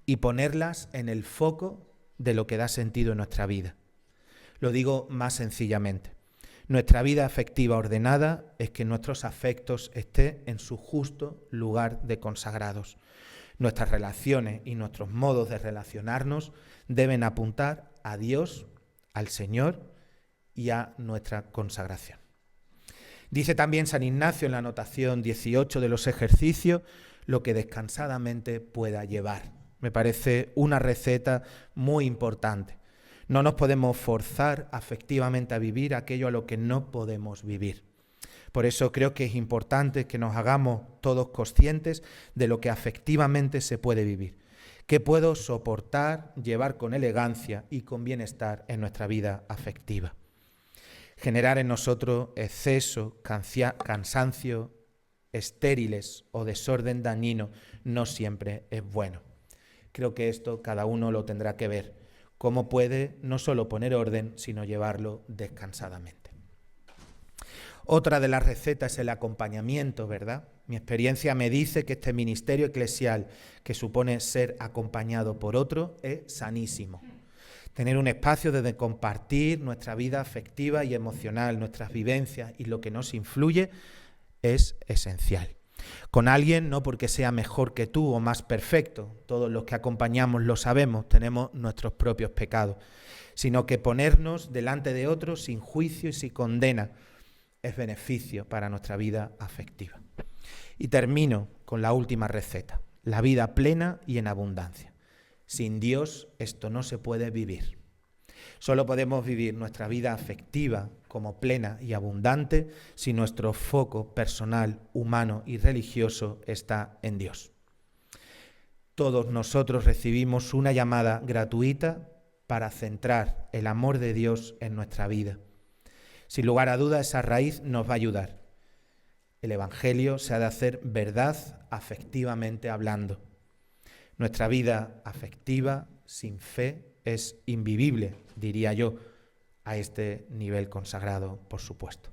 y ponerlas en el foco de lo que da sentido en nuestra vida. Lo digo más sencillamente. Nuestra vida afectiva ordenada es que nuestros afectos estén en su justo lugar de consagrados. Nuestras relaciones y nuestros modos de relacionarnos deben apuntar a Dios, al Señor y a nuestra consagración. Dice también San Ignacio en la anotación 18 de los ejercicios, lo que descansadamente pueda llevar. Me parece una receta muy importante. No nos podemos forzar afectivamente a vivir aquello a lo que no podemos vivir. Por eso creo que es importante que nos hagamos todos conscientes de lo que afectivamente se puede vivir. ¿Qué puedo soportar, llevar con elegancia y con bienestar en nuestra vida afectiva? Generar en nosotros exceso, cansancio, estériles o desorden dañino no siempre es bueno. Creo que esto cada uno lo tendrá que ver. Cómo puede no solo poner orden, sino llevarlo descansadamente. Otra de las recetas es el acompañamiento, ¿verdad? Mi experiencia me dice que este ministerio eclesial, que supone ser acompañado por otro, es sanísimo. Tener un espacio donde compartir nuestra vida afectiva y emocional, nuestras vivencias y lo que nos influye es esencial. Con alguien, no porque sea mejor que tú o más perfecto, todos los que acompañamos lo sabemos, tenemos nuestros propios pecados, sino que ponernos delante de otros sin juicio y sin condena es beneficio para nuestra vida afectiva. Y termino con la última receta, la vida plena y en abundancia. Sin Dios esto no se puede vivir. Solo podemos vivir nuestra vida afectiva como plena y abundante si nuestro foco personal, humano y religioso está en Dios. Todos nosotros recibimos una llamada gratuita para centrar el amor de Dios en nuestra vida. Sin lugar a dudas, esa raíz nos va a ayudar. El Evangelio se ha de hacer verdad afectivamente hablando. Nuestra vida afectiva sin fe es invivible, diría yo, a este nivel consagrado, por supuesto.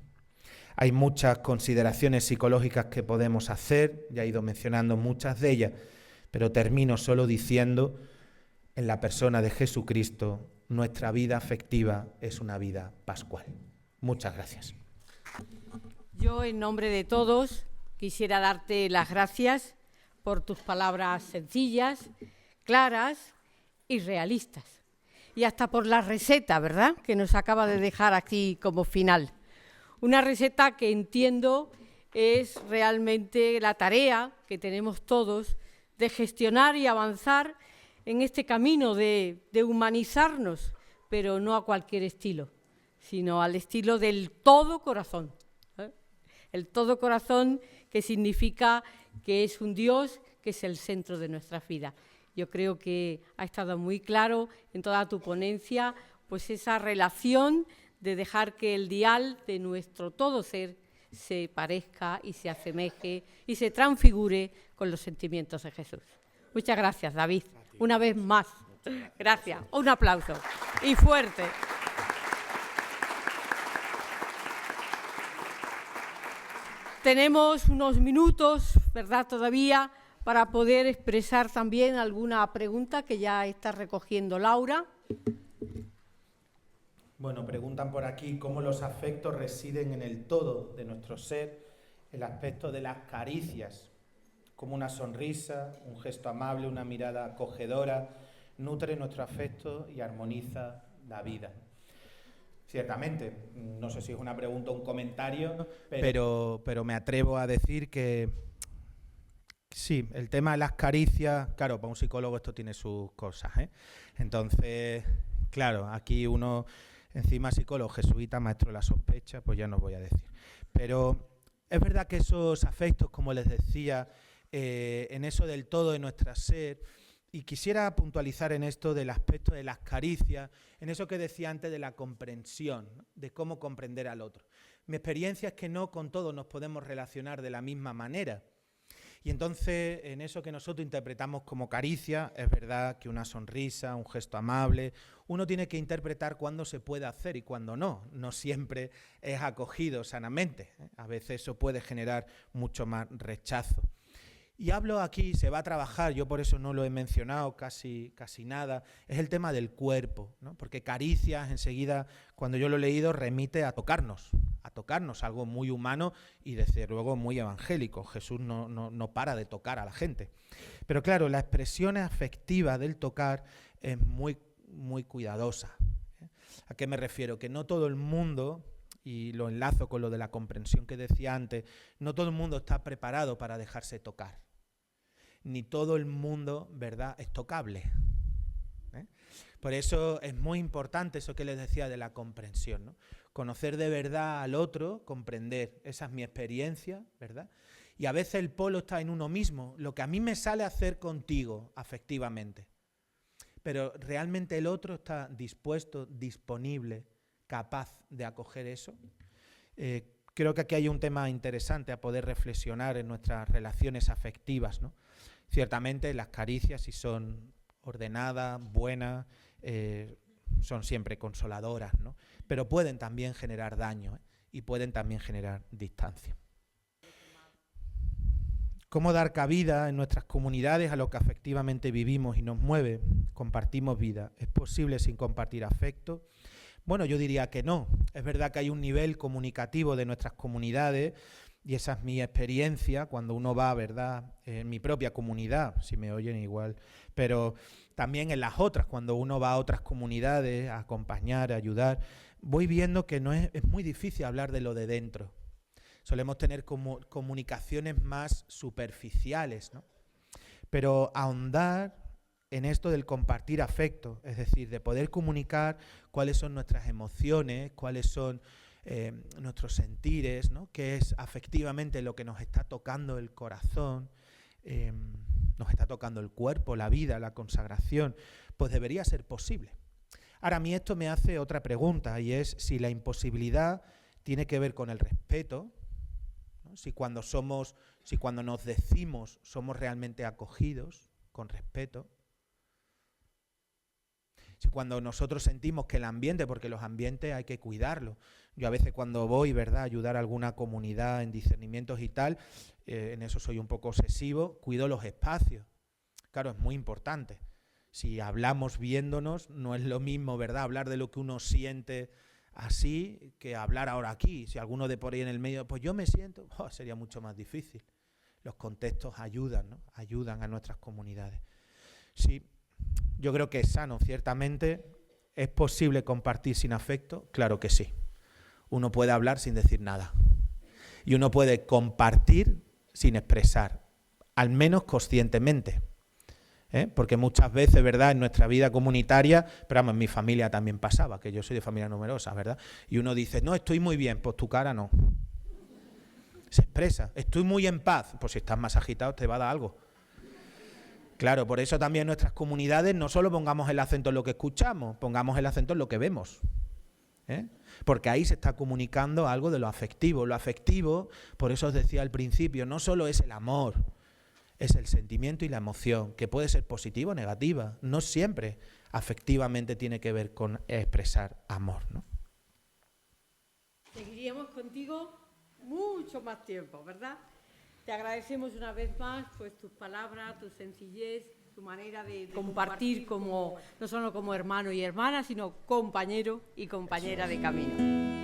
Hay muchas consideraciones psicológicas que podemos hacer, ya he ido mencionando muchas de ellas, pero termino solo diciendo, en la persona de Jesucristo, nuestra vida afectiva es una vida pascual. Muchas gracias. Yo, en nombre de todos, quisiera darte las gracias por tus palabras sencillas, claras y realistas. Y hasta por la receta, ¿verdad?, que nos acaba de dejar aquí como final. Una receta que entiendo es realmente la tarea que tenemos todos de gestionar y avanzar en este camino de humanizarnos, pero no a cualquier estilo, sino al estilo del todo corazón. El todo corazón, que significa que es un Dios que es el centro de nuestra vida. Yo creo que ha estado muy claro en toda tu ponencia, pues esa relación de dejar que el dial de nuestro todo ser se parezca y se asemeje y se transfigure con los sentimientos de Jesús. Muchas gracias, David. Una vez más. Gracias. Un aplauso. Y fuerte. Tenemos unos minutos, ¿verdad?, todavía, para poder expresar también alguna pregunta que ya está recogiendo Laura. Bueno, preguntan por aquí cómo los afectos residen en el todo de nuestro ser, el aspecto de las caricias, como una sonrisa, un gesto amable, una mirada acogedora, nutre nuestro afecto y armoniza la vida. Ciertamente, no sé si es una pregunta o un comentario, pero me atrevo a decir que sí, el tema de las caricias, claro, para un psicólogo esto tiene sus cosas, ¿eh? Entonces, claro, aquí uno, encima psicólogo jesuita, maestro de la sospecha, pues ya no os voy a decir. Pero es verdad que esos afectos, como les decía, en eso del todo de nuestra ser, y quisiera puntualizar en esto del aspecto de las caricias, en eso que decía antes de la comprensión, ¿no?, de cómo comprender al otro. Mi experiencia es que no con todos nos podemos relacionar de la misma manera. Y entonces, en eso que nosotros interpretamos como caricia, es verdad que una sonrisa, un gesto amable, uno tiene que interpretar cuándo se puede hacer y cuándo no. No siempre es acogido sanamente, ¿eh? A veces eso puede generar mucho más rechazo. Y hablo aquí, se va a trabajar, yo por eso no lo he mencionado casi nada, es el tema del cuerpo, ¿no? Porque caricias, enseguida, cuando yo lo he leído, remite a tocarnos, algo muy humano y desde luego muy evangélico. Jesús no para de tocar a la gente. Pero claro, la expresión afectiva del tocar es muy, muy cuidadosa, ¿eh? ¿A qué me refiero? Que no todo el mundo, y lo enlazo con lo de la comprensión que decía antes, no todo el mundo está preparado para dejarse tocar. Ni todo el mundo, ¿verdad?, es tocable, ¿eh? Por eso es muy importante eso que les decía de la comprensión, ¿no? Conocer de verdad al otro, comprender, esa es mi experiencia, ¿verdad? Y a veces el polo está en uno mismo, lo que a mí me sale hacer contigo afectivamente. Pero realmente el otro está dispuesto, disponible, capaz de acoger eso. Creo que aquí hay un tema interesante a poder reflexionar en nuestras relaciones afectivas, ¿no? Ciertamente las caricias, si son ordenadas, buenas, son siempre consoladoras, ¿no? Pero pueden también generar daño, ¿eh? Y pueden también generar distancia. ¿Cómo dar cabida en nuestras comunidades a lo que afectivamente vivimos y nos mueve? Compartimos vida. ¿Es posible sin compartir afecto? Bueno, yo diría que no. Es verdad que hay un nivel comunicativo de nuestras comunidades, y esa es mi experiencia cuando uno va, ¿verdad?, en mi propia comunidad, si me oyen igual, pero también en las otras, cuando uno va a otras comunidades a acompañar, a ayudar, voy viendo que es muy difícil hablar de lo de dentro. Solemos tener comunicaciones más superficiales, ¿no? Pero ahondar en esto del compartir afecto, es decir, de poder comunicar cuáles son nuestras emociones, cuáles son nuestros sentires, ¿no?, qué es afectivamente lo que nos está tocando el corazón, nos está tocando el cuerpo, la vida, la consagración, pues debería ser posible. Ahora, a mí esto me hace otra pregunta, y es si la imposibilidad tiene que ver con el respeto, ¿no? ¿no? Si cuando nos decimos somos realmente acogidos, con respeto. Si cuando nosotros sentimos que el ambiente, porque los ambientes hay que cuidarlos. Yo a veces cuando voy, ¿verdad?, a ayudar a alguna comunidad en discernimientos y tal, en eso soy un poco obsesivo, cuido los espacios. Claro, es muy importante. Si hablamos viéndonos, no es lo mismo, ¿verdad?, hablar de lo que uno siente así que hablar ahora aquí. Si alguno de por ahí en el medio, pues yo me siento, sería mucho más difícil. Los contextos ayudan, ¿no? Ayudan a nuestras comunidades. Sí, yo creo que es sano, ciertamente. ¿Es posible compartir sin afecto? Claro que sí. Uno puede hablar sin decir nada. Y uno puede compartir sin expresar, al menos conscientemente. Porque muchas veces, ¿verdad?, en nuestra vida comunitaria, pero vamos, en mi familia también pasaba, que yo soy de familia numerosa, ¿verdad? Y uno dice, no, estoy muy bien, pues tu cara no. Se expresa, estoy muy en paz, pues si estás más agitado te va a dar algo. Claro, por eso también en nuestras comunidades no solo pongamos el acento en lo que escuchamos, pongamos el acento en lo que vemos. Porque ahí se está comunicando algo de lo afectivo. Lo afectivo, por eso os decía al principio, no solo es el amor, es el sentimiento y la emoción, que puede ser positiva o negativa. No siempre afectivamente tiene que ver con expresar amor, ¿no? Seguiríamos contigo mucho más tiempo, ¿verdad? Te agradecemos una vez más pues tus palabras, tu sencillez, tu manera de compartir como, no solo como hermano y hermana, sino compañero y compañera de camino.